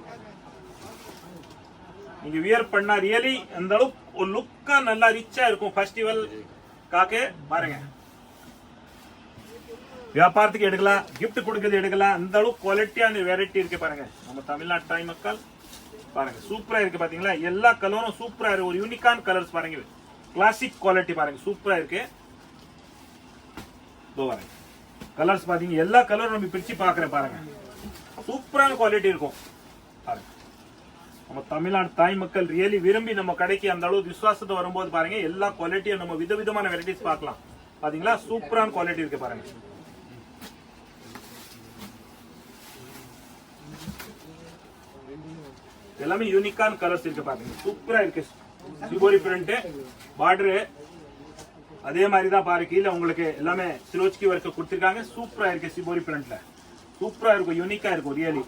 நீங்க வியர் பண்ணா ரியலி அந்த அளவுக்கு ஒரு லுக்கா நல்லா ரிச்சா இருக்கும். ஃபெஸ்டிவல் காக்க பாருங்க, வியாபாரத்துக்கு எடுக்கலாம், கிஃப்ட் கொடுக்கிறது எடுக்கலாம், அந்த அளவுக்கு குவாலிட்டியான வெரைட்டி இருக்கு பாருங்க நம்ம தமிழ்நாட்டு தாய் மக்கள். பாருங்க சூப்பரா இருக்கு பாத்தீங்களா, எல்லா கலரும் சூப்பரா இருக்கு, ஒரு யூனிக்கான கலர்ஸ் பாருங்க, கிளாசிக் குவாலிட்டி பாருங்க, சூப்பரா இருக்கு. பாருங்க கலர்ஸ் பாத்தீங்க, எல்லா கலரும் நம்ம பிரிச்சு பாக்குறேன் பாருங்க, சூப்பரான குவாலிட்டி இருக்கும் பாருங்க. நம்ம தமிழ்நாடு தாய் மக்கள் ரியலி விரும்பி நம்ம கடைக்கு அந்த அளவுக்கு விசுவாசத்தை வரும்போது பாருங்க, எல்லா குவாலிட்டியும் நம்ம விதவிதமான வெரைட்டிஸ் பார்க்கலாம். பாத்தீங்களா சூப்பரான குவாலிட்டி இருக்கு பாருங்க. எல்லாமே யூனிக்கான கலர்ஸ் இருக்கு பாருங்க, சூப்பரா இருக்கு. சிபோரி பிரிண்ட் பார்டர் அதே மாதிரி தான் பாருங்க, கீழே உங்களுக்கு எல்லாமே சிரோஜ்கி ஒர்க் கொடுத்திருக்காங்க, சூப்பரா இருக்கு. சிபோரி பிரிண்ட்ல சூப்பரா இருக்கும், யூனிக்கா இருக்கும் ரியலி.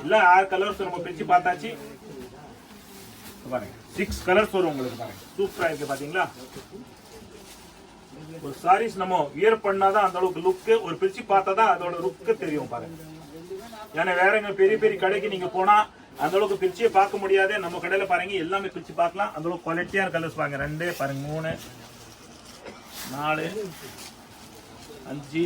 இல்ல 6 கலர்ஸ் நம்ம பிரிச்சு பார்த்தாச்சு பாருங்க, 6 கலர்ஸ் வரும் உங்களுக்கு பாருங்க, சூப்பரா இருக்கு பாத்தீங்களா. ஒரு சாரீஸ் நம்ம வியர் பண்ணாதான் அந்த அளவுக்கு லுக், ஒரு பிரிச்சு பார்த்தாதான் அதோட லுக் தெரியும் பாருங்க. ஏன்னா வேற எங்க பெரிய பெரிய கடைக்கு நீங்க போனா அந்த அளவுக்கு பிரிச்சே பார்க்க முடியாது, நம்ம கடையில பாருங்க எல்லாமே பிரிச்சு பார்க்கலாம். அந்த அளவுக்கு குவாலிட்டியான கலர்ஸ் பாருங்க, 2 பாருங்க 3 4 5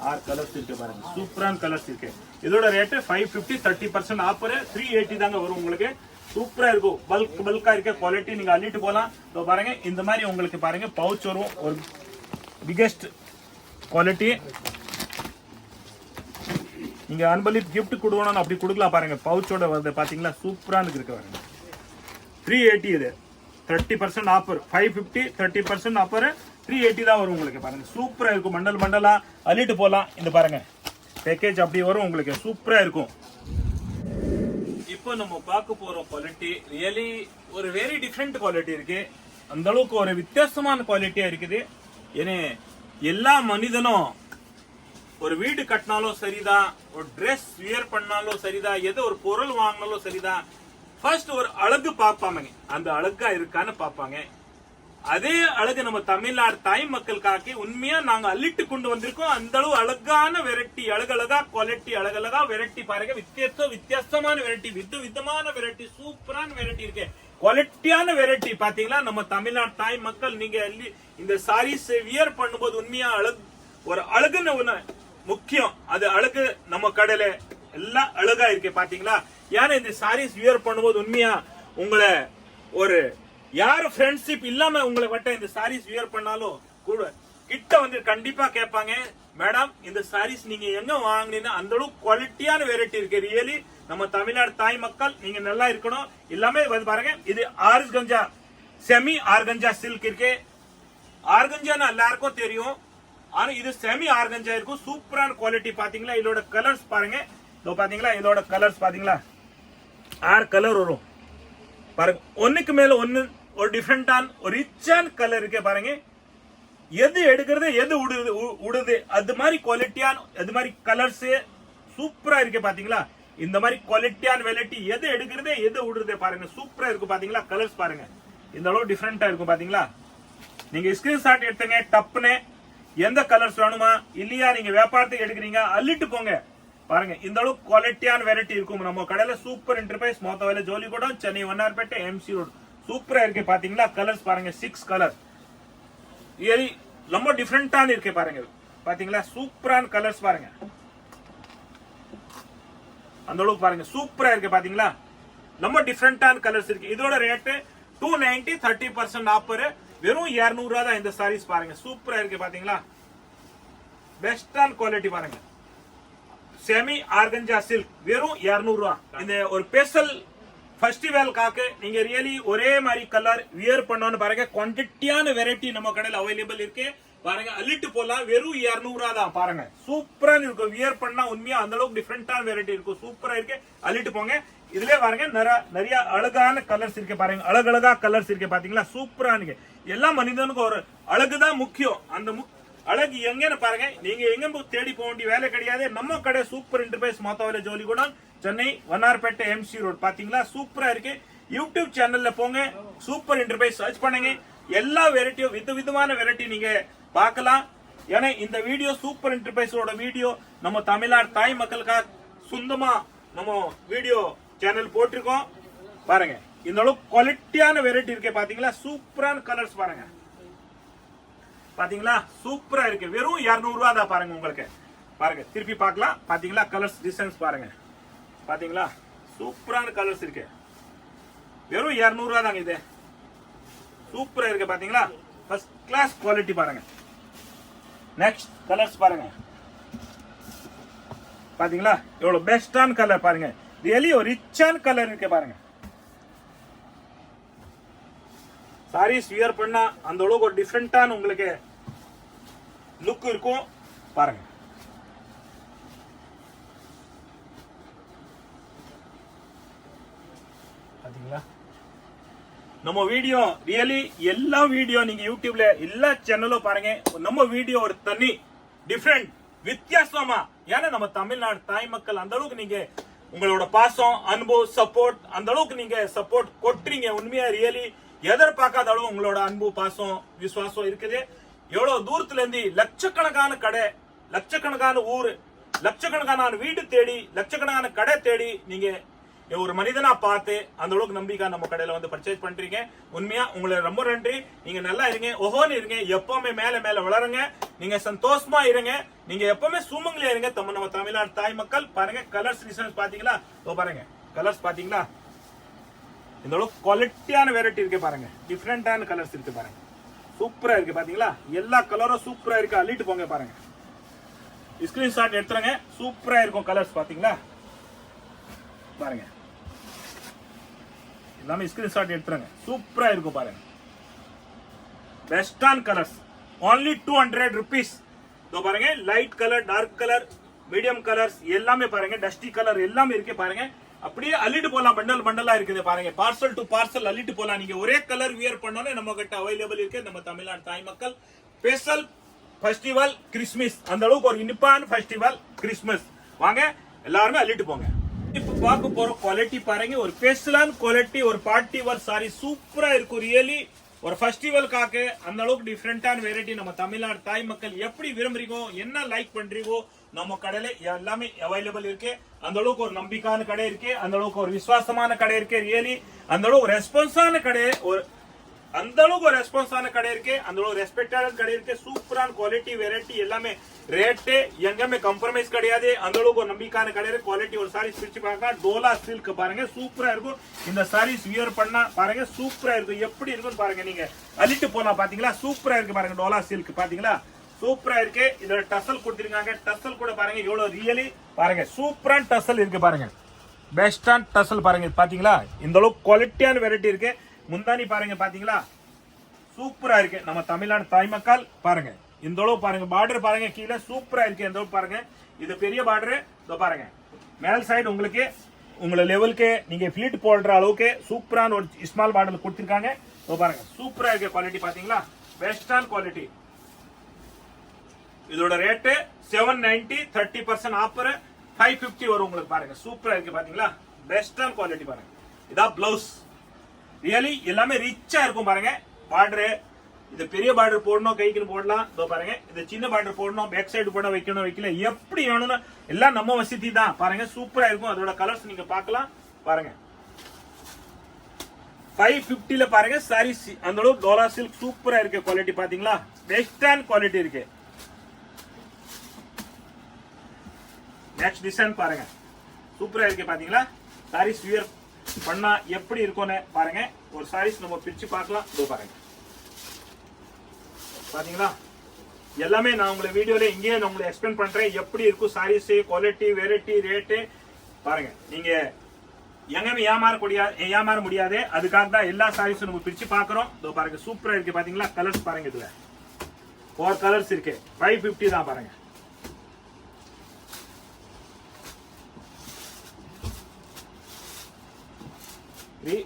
6 கலர்ஸ் இருக்கு பாருங்க, சூப்பரான கலர்ஸ் இருக்கு. இதோட ரேட் 550, 30% ஆஃபர் 380 தாங்க வரும் உங்களுக்கு. சூப்பரா இருக்கும், பல்கா இருக்க குவாலிட்டி, நீங்க அள்ளிட்டு போலாம். பாருங்க இந்த மாதிரி உங்களுக்கு பாருங்க பவுச் வரும், ஒரு பிகெஸ்ட் குவாலிட்டி. நீங்க அன்பளிப்பு கிஃப்ட் கொடுக்கணும் அப்படி கொடுக்கலாம் பாருங்க, பவுச்சோட வந்து பாத்தீங்களா சூப்பரான இருக்கு பாருங்க. 380 இது 30% ஆஃபர், 550 30% ஆஃபர் 380 தான் வரும் உங்களுக்கு பாருங்க. சூப்பரா இருக்கும், மண்டல் மண்டலா அள்ளிட்டு போலாம். இந்த பாருங்க பேக்கேஜ் அப்படி வரும் உங்களுக்கு, சூப்பரா இருக்கும். இப்போ நம்ம பார்க்க போறோம் குவாலிட்டி ரியலி ஒரு வெரி டிஃப்ரெண்ட் குவாலிட்டி இருக்கு, அந்த அளவுக்கு ஒரு வித்தியாசமான குவாலிட்டியா இருக்குது. ஏன்னா எல்லா மனிதனும் ஒரு வீடு கட்டினாலும் சரிதான், ஒரு ட்ரெஸ் வியர் பண்ணாலும் சரிதான், ஏதோ ஒரு பொருள் வாங்கினாலும் சரிதான், ஃபர்ஸ்ட் ஒரு அழகு பார்ப்பாங்க, அந்த அழகா இருக்கான்னு பார்ப்பாங்க. அதே அழகு நம்ம தமிழ்நாடு தாய் மக்களுக்காக உண்மையா நாங்க அள்ளிட்டு கொண்டு வந்திருக்கோம். அந்த அளவு அழகான வெரைட்டி, அழகழகா குவாலிட்டி, அழகழகா வெரைட்டி பாருங்க, வித்தியாசமான வெரைட்டி, விதமான வெரைட்டி, சூப்பரான வெரைட்டி இருக்கு, குவாலிட்டியான வெரைட்டி. பாத்தீங்களா நம்ம தமிழ்நாடு தாய் மக்கள், நீங்க இந்த சாரீஸ் வியர் பண்ணும்போது உண்மையா அழகு, ஒரு அழகுன்னு ஒண்ணு முக்கியம், அது அழகு நம்ம கடையில எல்லாம் அழகா இருக்கு பாத்தீங்களா. ஏன்னா இந்த சாரீஸ் வியர் பண்ணும்போது உண்மையா உங்களை ஒரு யாரு ஃப்ரெண்ட்ஷிப் இல்லாம உங்களை வட்ட இந்த சாரீஸ் வியர் பண்ணாலும் கூட கிட்ட வந்து கண்டிப்பா கேட்பாங்க, மேடம் இந்த சாரீஸ் நீங்க எங்க வாங்கினீங்கன்னா, அந்த அளவுக்கு குவாலிட்டியான வெரைட்டி இருக்கு ரியலி. நம்ம தமிழ்நாடு தாய் மக்கள் நீங்க நல்லா இருக்கணும். எல்லாமே வந்து பாருங்க, இது ஆர்கஞ்சா செமி ஆர்கஞ்சா சில்க் இருக்கு. ஆர்கஞ்சான்னு எல்லாருக்கும் தெரியும், ஆனா இது செமி ஆர்கஞ்சா இருக்கும். சூப்பரான குவாலிட்டி. பாத்தீங்களா இதோட கலர்ஸ் பாருங்க. இதோ பாத்தீங்களா இதோட கலர்ஸ் பாத்தீங்களா 6 கலர் வரும் பாருங்க. ஒண்ணுக்கு மேல ஒன்னு ஒரு டிஃபரெண்டான ஒரு ரிச்சான கலர் இருக்கே பாருங்க. எது எடுக்கிறது எது உடுது அது மாதிரி குவாலிட்டியான அது மாதிரி கலர்ஸ் சூப்பரா இருக்கு பாத்தீங்களா. இந்த மாதிரி குவாலிட்டியான வெரைட்டி எது எடுக்கிறது எது உடுறது பாருங்க. சூப்பரா இருக்கு பாத்தீங்களா. கலர்ஸ் பாருங்க இந்த அளவு டிஃபரெண்டா இருக்கும் பாத்தீங்களா. நீங்க ஸ்கிரீன்ஷாட் எடுத்துங்க. டப்புன்னு எந்த கலர்ஸ் வேணுமா இல்லையா நீங்க வியாபாரத்துக்கு எடுக்கிறீங்க அள்ளிட்டு போங்க பாருங்க. இந்த அளவு குவாலிட்டியான வெரைட்டி இருக்கும் நம்ம கடையில. சூப்பர் என்டர்பிரைஸ் மோத்தவேல ஜோலிகூடம் சென்னை வண்ணார்பேட்டை MC ரோட். சூப்பரா இருக்கு பாத்தீங்களா. கலர்ஸ் பாருங்க 6 கலர் ரியலி ரொம்ப டிஃபரெண்டான இருக்கு பாருங்க. பாத்தீங்களா சூப்பரான கலர்ஸ் பாருங்க. அந்த அளவுக்கு பாருங்க சூப்பரா இருக்கு பாத்தீங்களா. ரொம்ப டிஃபரெண்டான கலர்ஸ் இருக்கு. இதோட ரேட் 290 30% ஆஃபர். வெறும் 200 ரூபாய் தான் இந்த சாரீஸ் பாருங்க. சூப்பரா இருக்கு பாத்தீங்களா. பெஸ்டான குவாலிட்டி பாருங்க. செமி ஆர்கஞ்சா சில்க் வெறும் 200 ரூபாய். இந்த ஒரு ஸ்பெஷல் ஃபெஸ்டிவல்காக நீங்க ரியலி ஒரே மாதிரி கலர் வியர் பண்ணணும்னு பாருங்க. குவான்டிட்டியான வெரைட்டி நம்ம கடையில் அவைலபிள் இருக்கு பாருங்க. அள்ளிட்டு போலாம். வெறும் 200 ரூபாய் தான் பாருங்க. சூப்பரா இருக்கும். வியர் பண்ணா உண்மையா அந்த அளவுக்கு டிஃபரெண்டான வெரைட்டி இருக்கும். சூப்பரா இருக்கு. அள்ளிட்டு போங்க. இதுல பாருங்க நிறைய அழகான கலர்ஸ் இருக்கு பாருங்க. அழகழகா கலர்ஸ் இருக்கு பாத்தீங்களா. சூப்பரா இருக்கு. எல்லா மனிதனுக்கு ஒரு அழகுதான் முக்கியம். அந்த அழகு எங்கன்னு பாருங்க. நீங்க எங்க தேடி போக வேண்டிய வேலை கிடையாது. நம்ம கடை சூப்பர் என்டர்பிரைஸ் மோத்தவேல ஜோலிகூடம் சென்னை வண்ணார்பேட்டை MC ரோட். பாத்தீங்களா சூப்பரா இருக்கு. யூடியூப் சேனல்ல போங்க. சூப்பர் என்டர்பிரைஸ் சர்ச் பண்ணுங்க. எல்லா வெரைட்டியும் விதவிதமான வெரைட்டி நீங்க பார்க்கலாம். ஏன்னா இந்த வீடியோ சூப்பர் என்டர்பிரைஸோட வீடியோ நம்ம தமிழ்நாடு தாய் மக்களுக்காக சொந்தமா நம்ம வீடியோ சேனல் போட்டிருக்கோம் பாருங்க. இந்த அளவுக்கு குவாலிட்டியான வெரைட்டி இருக்கு பாத்தீங்களா. சூப்பரான கலர்ஸ் பாருங்க. பாத்தீங்களா சூப்பரா இருக்கு. வெறும் 200 ரூபாய் தான் பாருங்க உங்களுக்கு. பாருங்க திருப்பி பார்க்கலாம். பாத்தீங்களா கலர்ஸ் டிசைன்ஸ் பாருங்க. பாத்தீங்களா சூப்பரான கலர்ஸ் இருக்கு. வெறும் 200 ரூபாய் தாங்க இது. சூப்பரா இருக்கு பாத்தீங்களா. ஃபர்ஸ்ட் கிளாஸ் குவாலிட்டி பாருங்க. நெக்ஸ்ட் கலர்ஸ் பாருங்க. பாத்தீங்களா எவ்வளவு பெஸ்டான கலர் பாருங்க. ரியலி ஒரு ரிச்சான கலர் இருக்கு பாருங்க. சாரீஸ் வியர் பண்ணா அந்த அளவுக்கு ஒரு டிஃபரெண்டான உங்களுக்கு லுக் இருக்கும் பாருங்க. பாத்தீங்களா நம்ம வீடியோ ரியலி எல்லா வீடியோ நீங்க யூடியூப்ல எல்லா சேனலும் பாருங்க. நம்ம வீடியோ ஒரு தனி டிஃபரெண்ட் வித்தியாசமா. ஏன்னா நம்ம தமிழ்நாடு தாய் மக்கள் அந்த அளவுக்கு நீங்க உங்களோட பாசம் அன்பு சப்போர்ட் அந்த அளவுக்கு நீங்க சப்போர்ட் கொட்டுறீங்க. உண்மையா ரியலி எதிர்பார்க்காத அளவு உங்களோட அன்பு பாசம் விசுவாசம் இருக்குது. எவ்வளவு தூரத்துல இருந்து லட்சக்கணக்கான கடை லட்சக்கணக்கான ஊர் லட்சக்கணக்கான வீடு தேடி லட்சக்கணக்கான கடை தேடி நீங்க ஒரு மனிதனா பார்த்து அந்த அளவுக்கு நம்பிக்கை நம்ம கடையில வந்து பர்ச்சேஸ் பண்றீங்க. உண்மையா உங்களை ரொம்ப நன்றி. நீங்க நல்லா இருங்க. ஒவ்வொன்னு இருங்க. எப்பவுமே மேல மேல வளருங்க. நீங்க சந்தோஷமா இருங்க. நீங்க எப்பவுமே சுமங்கலியா இருங்க. நம்ம தமிழ்நாடு தாய் மக்கள் பாருங்க. கலர்ஸ் டிசைன்ஸ் பாத்தீங்களா. பாருங்க கலர்ஸ் பாத்தீங்களா. இந்த அளவுக்கு குவாலிட்டியான வெரைட்டி இருக்கு பாருங்க. டிஃபரெண்டான கலர்ஸ் இருக்கு பாருங்க. சூப்பரா இருக்கு பாத்தீங்களா. எல்லா கலரும் சூப்பரா இருக்கு. அள்ளிட்டு போங்க பாருங்க. ஸ்கிரீன்ஷாட் எடுத்துருங்க. சூப்பரா இருக்கும் கலர்ஸ் பாத்தீங்களா. பாருங்க எல்லாமே ஸ்கிரீன்ஷாட் எடுத்துருங்க. சூப்பரா இருக்கும் பாருங்க. பெஸ்டான கலர்ஸ் only 200 rupees. பாருங்க light colour dark colour medium colours எல்லாமே பாருங்க. டஸ்டி கலர் எல்லாமே இருக்கு பாருங்க. அப்படியே அள்ளிட்டு போலாம். பண்டல் பண்டலா இருக்குது பாருங்க. பார்சல் டு பார்சல் அள்ளிட்டு போலாம். நீங்க ஒரே கலர் வியர் பண்ணோன்னு நம்ம கிட்ட அவைலபிள் இருக்கு. நம்ம தமிழ்நாடு தாய் மக்கள் ஸ்பெஷல் ஃபெஸ்டிவல் கிறிஸ்மஸ் அந்த அளவுக்கு ஒரு இனிப்பான ஃபெஸ்டிவல் கிறிஸ்மஸ். வாங்க எல்லாருமே அள்ளிட்டு போங்க. இப்ப பார்க்க போற குவாலிட்டி பாருங்க. ஒரு ஸ்பெஷலான குவாலிட்டி ஒரு பார்ட்டி வேர் சாரி சூப்பரா இருக்கும். ரியலி ஒரு ஃபெஸ்டிவல்காக அந்த அளவுக்கு டிஃபரெண்டான வெரைட்டி நம்ம தமிழ்நாடு தாய் மக்கள் எப்படி விரும்புறீங்க என்ன லைக் பண்றீங்கோ நம்ம கடையில எல்லாமே அவைலபிள் இருக்கு. அந்த அளவுக்கு ஒரு நம்பிக்கையான கடை இருக்கு. அந்த அளவுக்கு ஒரு விசுவாசமான கடை இருக்கு. ரியலி அந்த அளவுக்கு ரெஸ்பான்ஸான கடை ஒரு அந்த அளவுக்கு ஒரு ரெஸ்பான்ஸான கடை இருக்கு. அந்த அளவுக்கு ரெஸ்பெக்டான கடை இருக்கு. சூப்பரான குவாலிட்டி வெரைட்டி எல்லாமே ரேட்டு எங்கேயுமே காம்ப்ரமைஸ் கிடையாது. அந்த அளவுக்கு ஒரு நம்பிக்கையான கடை இருக்கு. குவாலிட்டி ஒரு சாரீஸ் பிரிச்சு பாருங்க. டோலா சில்க் பாருங்க சூப்பரா இருக்கும். இந்த சாரீஸ் வியர் பண்ணா பாருங்க சூப்பரா இருக்கும். எப்படி இருக்குன்னு பாருங்க. நீங்க அள்ளிட்டு போலாம் பாத்தீங்களா. சூப்பரா இருக்கு பாருங்க. டோலா சில்க் பாத்தீங்களா சூப்பரா இருக்கு. இதோட டசல் கொடுத்திருக்காங்க. டசல் கூட பாருங்க எவ்வளவு ரியலி பாருங்க சூப்பரான டசல் இருக்கு பாருங்க. பெஸ்டான டசல் பாருங்க பாத்தீங்களா. இந்த அளவுக்கு குவாலிட்டியான வெரைட்டி இருக்கு. முந்தானி பாருங்க பாத்தீங்களா சூப்பரா இருக்கு. நம்ம தமிழ்நாடு தாய் மக்கள் பாருங்க இந்த அளவு பாருங்க பார்டர் பாருங்க கீழே சூப்பரா இருக்கு இந்த அளவு பாருங்க இது பெரிய பார்டர் இதோ பாருங்க மேல் சைடு உங்களுக்கு உங்கள லெவலுக்கு நீங்க ஃபிளிட் போடுற அளவுக்கு சூப்பரான ஒரு ஸ்மால் பார்டர் கொடுத்திருக்காங்க இதோ பாருங்க சூப்பரா இருக்கு குவாலிட்டி பாத்தீங்களா பெஸ்டான குவாலிட்டி இதோட ரேட் 790 30% ஆஃபர் 550 வரும் உங்களுக்கு பாருங்க சூப்பரா இருக்கு பாத்தீங்களா பெஸ்டான குவாலிட்டி பாருங்க இதா பிளவுஸ் ரியலி எல்லாமே ரிச்சா இருக்கும் பாருங்க பார்டர் இது பெரிய பார்டர் போடணும் கைக்கு போடலாம் இதோ பாருங்க இது சின்ன பார்டர் போடணும் பேக் சைடு போட வைக்கணும் வைக்கல எப்படி வேணும்னு எல்லாம் நம்ம வசதி தான் பாருங்க சூப்பரா இருக்கும் அதோட கலர்ஸ் நீங்க பார்க்கலாம் பாருங்க 550 ல பாருங்க சாரீஸ் அந்த அளவு டோலா சில்க் சூப்பரா இருக்கு குவாலிட்டி பாத்தீங்களா பெஸ்டான குவாலிட்டி இருக்கு நெக்ஸ்ட் டிசைன் பாருங்க சூப்பரா இருக்கு பாத்தீங்களா சாரீஸ் வியர் பண்ணா எப்படி இருக்கும்னு பாருங்க ஒரு சாரீஸ் நம்ம பிரிச்சு பார்க்கலாம் இதோ பாருங்க பாத்தீங்களா எல்லாமே நான் உங்களுக்கு வீடியோல இங்கேயே நான் உங்களுக்கு எக்ஸ்பிளைன் பண்றேன் எப்படி இருக்கும் சாரீஸ் குவாலிட்டி வெரைட்டி ரேட்டு பாருங்க நீங்க எங்கேயுமே ஏமாற முடியாது அதுக்காக தான் எல்லா சாரீஸும் நம்ம பிரிச்சு பார்க்கறோம் இதோ பாருங்க சூப்பரா இருக்கு பாத்தீங்களா கலர்ஸ் பாருங்க இதுல 4 கலர்ஸ் இருக்கு 550 தான் பாருங்க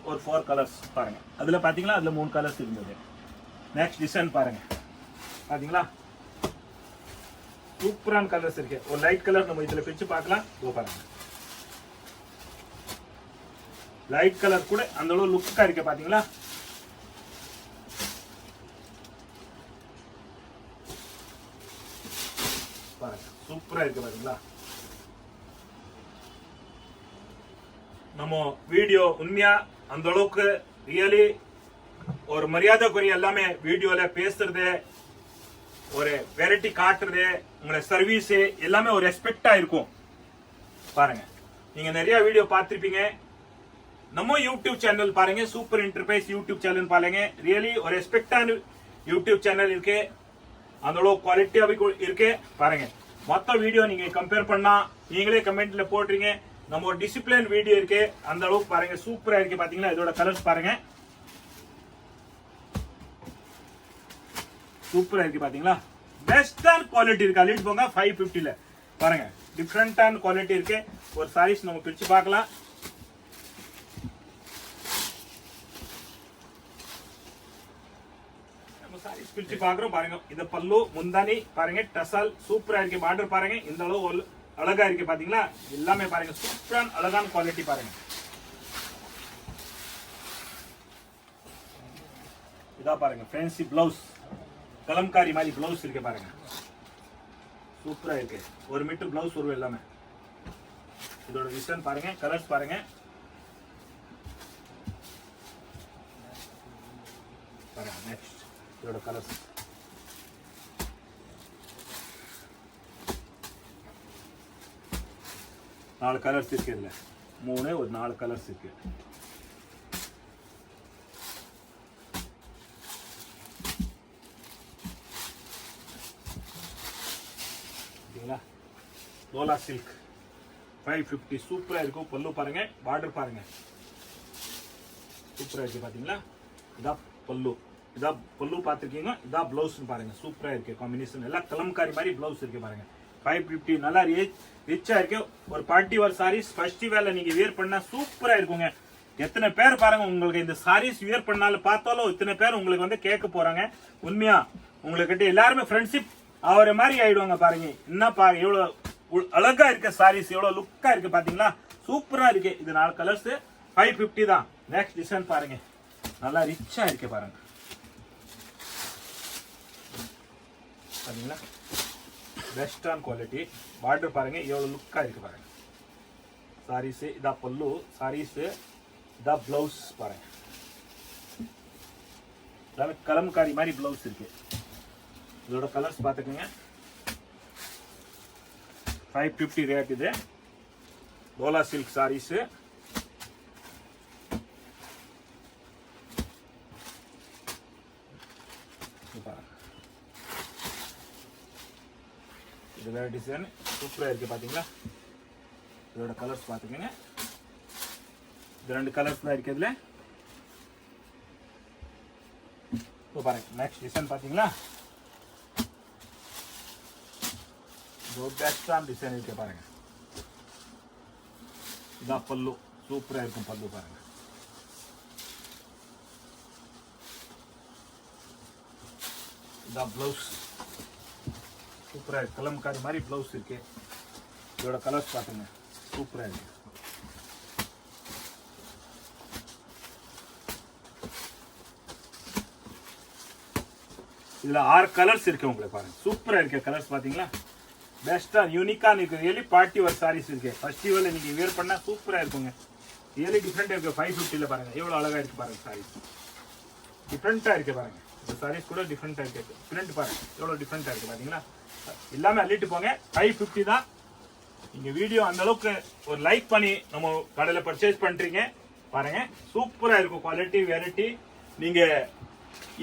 और 4 கலர்ஸ் பாருங்க அதுல பாத்தீங்களா அதுல 3 கலர்ஸ் இருந்தது நெக்ஸ்ட் டிசைன் பாருங்க பாத்தீங்களா சூப்பரான கலர்ஸ் இருக்கு ஒரு லைட் கலர் நம்ம இதுல பிரிச்சு பார்க்கலாம் இதோ பாருங்க லைட் கலர் கூட அந்த அளவு லுக்கா இருக்கு பாத்தீங்களா பாருங்க சூப்பரா இருக்கு பாத்தீங்களா நம்ம வீடியோ உண்மையா அந்த அளவுக்கு ரியலி ஒரு மரியாதைக்குரிய எல்லாமே வீடியோல பேசுறது ஒரு வெரைட்டி காட்டுறது உங்களை சர்வீஸ் எல்லாமே ஒரு ரெஸ்பெக்டா இருக்கும் பாருங்க நீங்க நிறைய வீடியோ பார்த்திருப்பீங்க நம்ம யூடியூப் சேனல் பாருங்க சூப்பர் இன்டர்பிரைஸ் யூடியூப் சேனல் பாருங்க ரியலி ஒரு ரெஸ்பெக்டான யூடியூப் சேனல் இருக்கு அந்த அளவு குவாலிட்டியாவே இருக்கு பாருங்க மொத்த வீடியோ நீங்க கம்பேர் பண்ணா நீங்களே கமெண்ட்ல போடுறீங்க நம்ம ஒரு டிசிப்ளின் வீடியோ இருக்கு அந்த அளவுக்கு பாருங்க சூப்பரா இருக்கு பாத்தீங்களா இதோட கலர்ஸ் பாருங்க சூப்பரா இருக்கு பாத்தீங்களா பெஸ்டான குவாலிட்டி இருக்கு அள்ளிட்டு போங்க 550 ல பாருங்க டிஃபரெண்டான குவாலிட்டி இருக்கு ஒரு சாரீஸ் நம்ம பிரிச்சு பார்க்கலாம் நம்ம சாரீஸ் பிரிச்சு பார்க்கறோம் பாருங்க இது பல்லு முந்தானி பாருங்க டசல் சூப்பரா இருக்கு பார்டர் பாருங்க இந்த அளவு அழகா இருக்கு பாத்தீங்களா எல்லாமே பாருங்க சூப்பரான அழகான குவாலிட்டி பாருங்க இதா பாருங்க ஃபேன்சி பிளவுஸ் கலம்காரி மாதிரி பிளவுஸ் இருக்கு பாருங்க சூப்பரா இருக்கு ஒரு மீட்டர் பிளவுஸ் வரும் எல்லாமே இதோட டிசைன் பாருங்க கலர்ஸ் பாருங்க பாருங்க நெக்ஸ்ட் இதோட கலர்ஸ் நாலு கலர்ஸ் இருக்கு இதுல 3 ஒரு 4 கலர்ஸ் இருக்கு டோலா சில்க் 550 சூப்பரா இருக்கும் பல்லு பாருங்க பார்டர் பாருங்க சூப்பரா இருக்கு பாத்தீங்களா இதா பல்லு பாத்துருக்கீங்க இதா பிளவுஸ் பாருங்க சூப்பரா இருக்கு காம்பினேஷன் எல்லாம் கலம்காரி மாதிரி பிளவுஸ் இருக்கு பாருங்க 550 நல்லா ரிச்சா இருக்கு ஒரு பார்ட்டி வேர் சாரீஸ் ஃபெஸ்டிவல்ல நீங்க வியர் பண்ணா சூப்பரா இருக்குங்க எத்தனை பேர் பாருங்க உங்களுக்கு இந்த சாரீஸ் வியர் பண்ணாலும் பார்த்தாலும் இத்தனை பேர் உங்களுக்கு வந்து கேட்க போறாங்க உண்மையா உங்களுக்கு எல்லாருமே ஃப்ரெண்ட்ஷிப் ஆகிற மாதிரி ஆயிடுவாங்க பாருங்க என்ன பாருங்க எவ்வளவு அழகா இருக்க சாரீஸ் எவ்வளவு லுக்கா இருக்கு பாத்தீங்களா சூப்பரா இருக்கு இது 4 கலர்ஸ் 550 தான் நெக்ஸ்ட் டிசைன் பாருங்க நல்லா ரிச்சா இருக்கு பாருங்க பாத்தீங்களா பெஸ்டான குவாலிட்டி பார்டர் பாருங்க எவ்வளவு லுக்கா இருக்கு பாருங்க சாரீஸ் இதா பல்லு சாரீஸ் இதா பிளவுஸ் பாருங்க கலம்காரி மாதிரி பிளவுஸ் இருக்கு இதோட கலர்ஸ் பாத்துக்கோங்க 550 ரேட் இது டோலா சில்க் சாரீஸ் இது வேற டிசைன் சூப்பரா இருக்கு பாத்தீங்களா இதோட கலர்ஸ் பாத்துக்கோங்க இது 2 கலர்ஸ் தான் இருக்கு இதுல பாருங்க நெக்ஸ்ட் டிசைன் பாத்தீங்களா பெஸ்டான டிசைன் இருக்கு பாருங்க. இதான் பல்லு, சூப்பரா இருக்கும் பல்லு பாருங்க. இதான் பிளவுஸ், சூப்பரா இருக்கு. கலம்காரி மாதிரி பிளவுஸ் இருக்கு. இதோட கலர்ஸ் பாத்துங்க, சூப்பரா இருக்கு. இதுல 6 கலர்ஸ் இருக்கு உங்களுக்கு பாருங்க. சூப்பரா இருக்கு கலர்ஸ் பாத்தீங்களா. பெஸ்டா யூனிக்கா இருக்கு. ரியலி பார்ட்டி வேர் சாரீஸ் இருக்கு. ஃபெஸ்டிவல் நீங்க வேர் பண்ணா சூப்பரா இருக்குங்க. ரியலி டிஃபரெண்டா இருக்கு. 550ல பாருங்க எவ்வளவு அழகா இருக்கு பாருங்க. சாரீஸ் டிஃபரெண்டா இருக்கு பாருங்க. இந்த சாரீஸ் கூட டிஃபரெண்டா இருக்கு. பிரிண்ட் பாருங்க எவ்வளவு டிஃபரெண்டா இருக்கு பாத்தீங்களா. எல்லாமே அள்ளிட்டு போங்க. 550 தான். நீங்க வீடியோ அந்த அளவுக்கு ஒரு லைக் பண்ணி நம்ம கடையில பர்ச்சேஸ் பண்றீங்க பாருங்க. சூப்பரா இருக்கும் குவாலிட்டி வெரைட்டி. நீங்க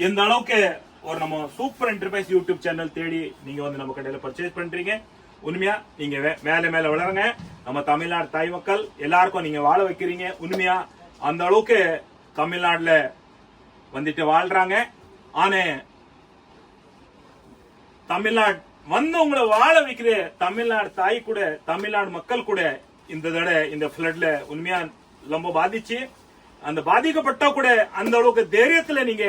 எந்த அளவுக்கு ஒரு நம்ம சூப்பர் என்டர்பிரைஸ் யூடியூப் சேனல் தேடி நீங்க வந்து நம்ம கடையில பர்ச்சேஸ் பண்றீங்க. உண்மையா நீங்க மேல மேல வளருங்க. நம்ம தமிழ்நாடு தாய் மக்கள் எல்லாருக்கும் நீங்க வாழ வைக்கிறீங்க. உண்மையா அந்த அளவுக்கு தமிழ்நாடுல வந்துட்டு வாழ்றாங்க. ஆனா தமிழ்நாடு வந்து உங்களை வாழ வைக்கிற தமிழ்நாடு தாய் கூட, தமிழ்நாடு மக்கள் கூட இந்த தடவை இந்த ஃபிளட்ல உண்மையா ரொம்ப பாதிச்சு, அந்த பாதிக்கப்பட்ட கூட அந்த அளவுக்கு தைரியத்துல நீங்க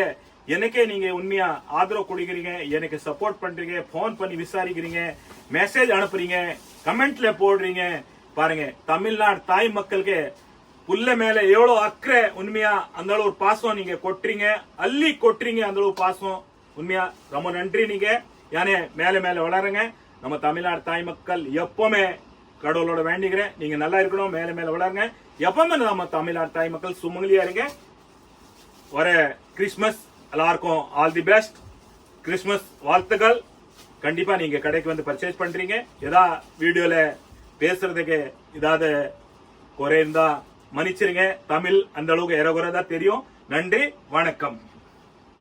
எனக்கே நீங்க உண்மையா ஆதரவு கொடுக்கிறீங்க, எனக்கு சப்போர்ட் பண்றீங்க, போன் பண்ணி விசாரிக்கிறீங்க, மெசேஜ் அனுப்புறீங்க, கமெண்ட்ல போடுறீங்க பாருங்க. தமிழ்நாடு தாய் மக்களுக்கு புல்ல மேல எவ்வளவு அக்கறை, உண்மையா அந்த அளவு பாசம் நீங்க கொட்டுறீங்க, அள்ளி கொட்டுறீங்க. அந்த அளவு பாசம் உண்மையா ரொம்ப நன்றி. நீங்க யானே மேல மேல வளருங்க. நம்ம தமிழ்நாடு தாய் மக்கள் எப்பவுமே கடவுளோட வேண்டிக்கிறேன் நீங்க நல்லா இருக்கணும், மேல மேல வளருங்க. எப்பவுமே நம்ம தமிழ்நாடு தாய் மக்கள் சுமங்கலியா இருங்க. வர கிறிஸ்துமஸ் எல்லாருக்கும் ஆல் தி பெஸ்ட். கிறிஸ்துமஸ் வாழ்த்துக்கள். கண்டிப்பா நீங்க கடைக்கு வந்து பர்ச்சேஸ் பண்றீங்க. ஏதா வீடியோல பேசுறதுக்கு ஏதாவது குறை இருந்தா மன்னிச்சிருங்க. தமிழ் அந்த அளவுக்கு ஏறகுறைதான் தெரியும். நன்றி, வணக்கம்.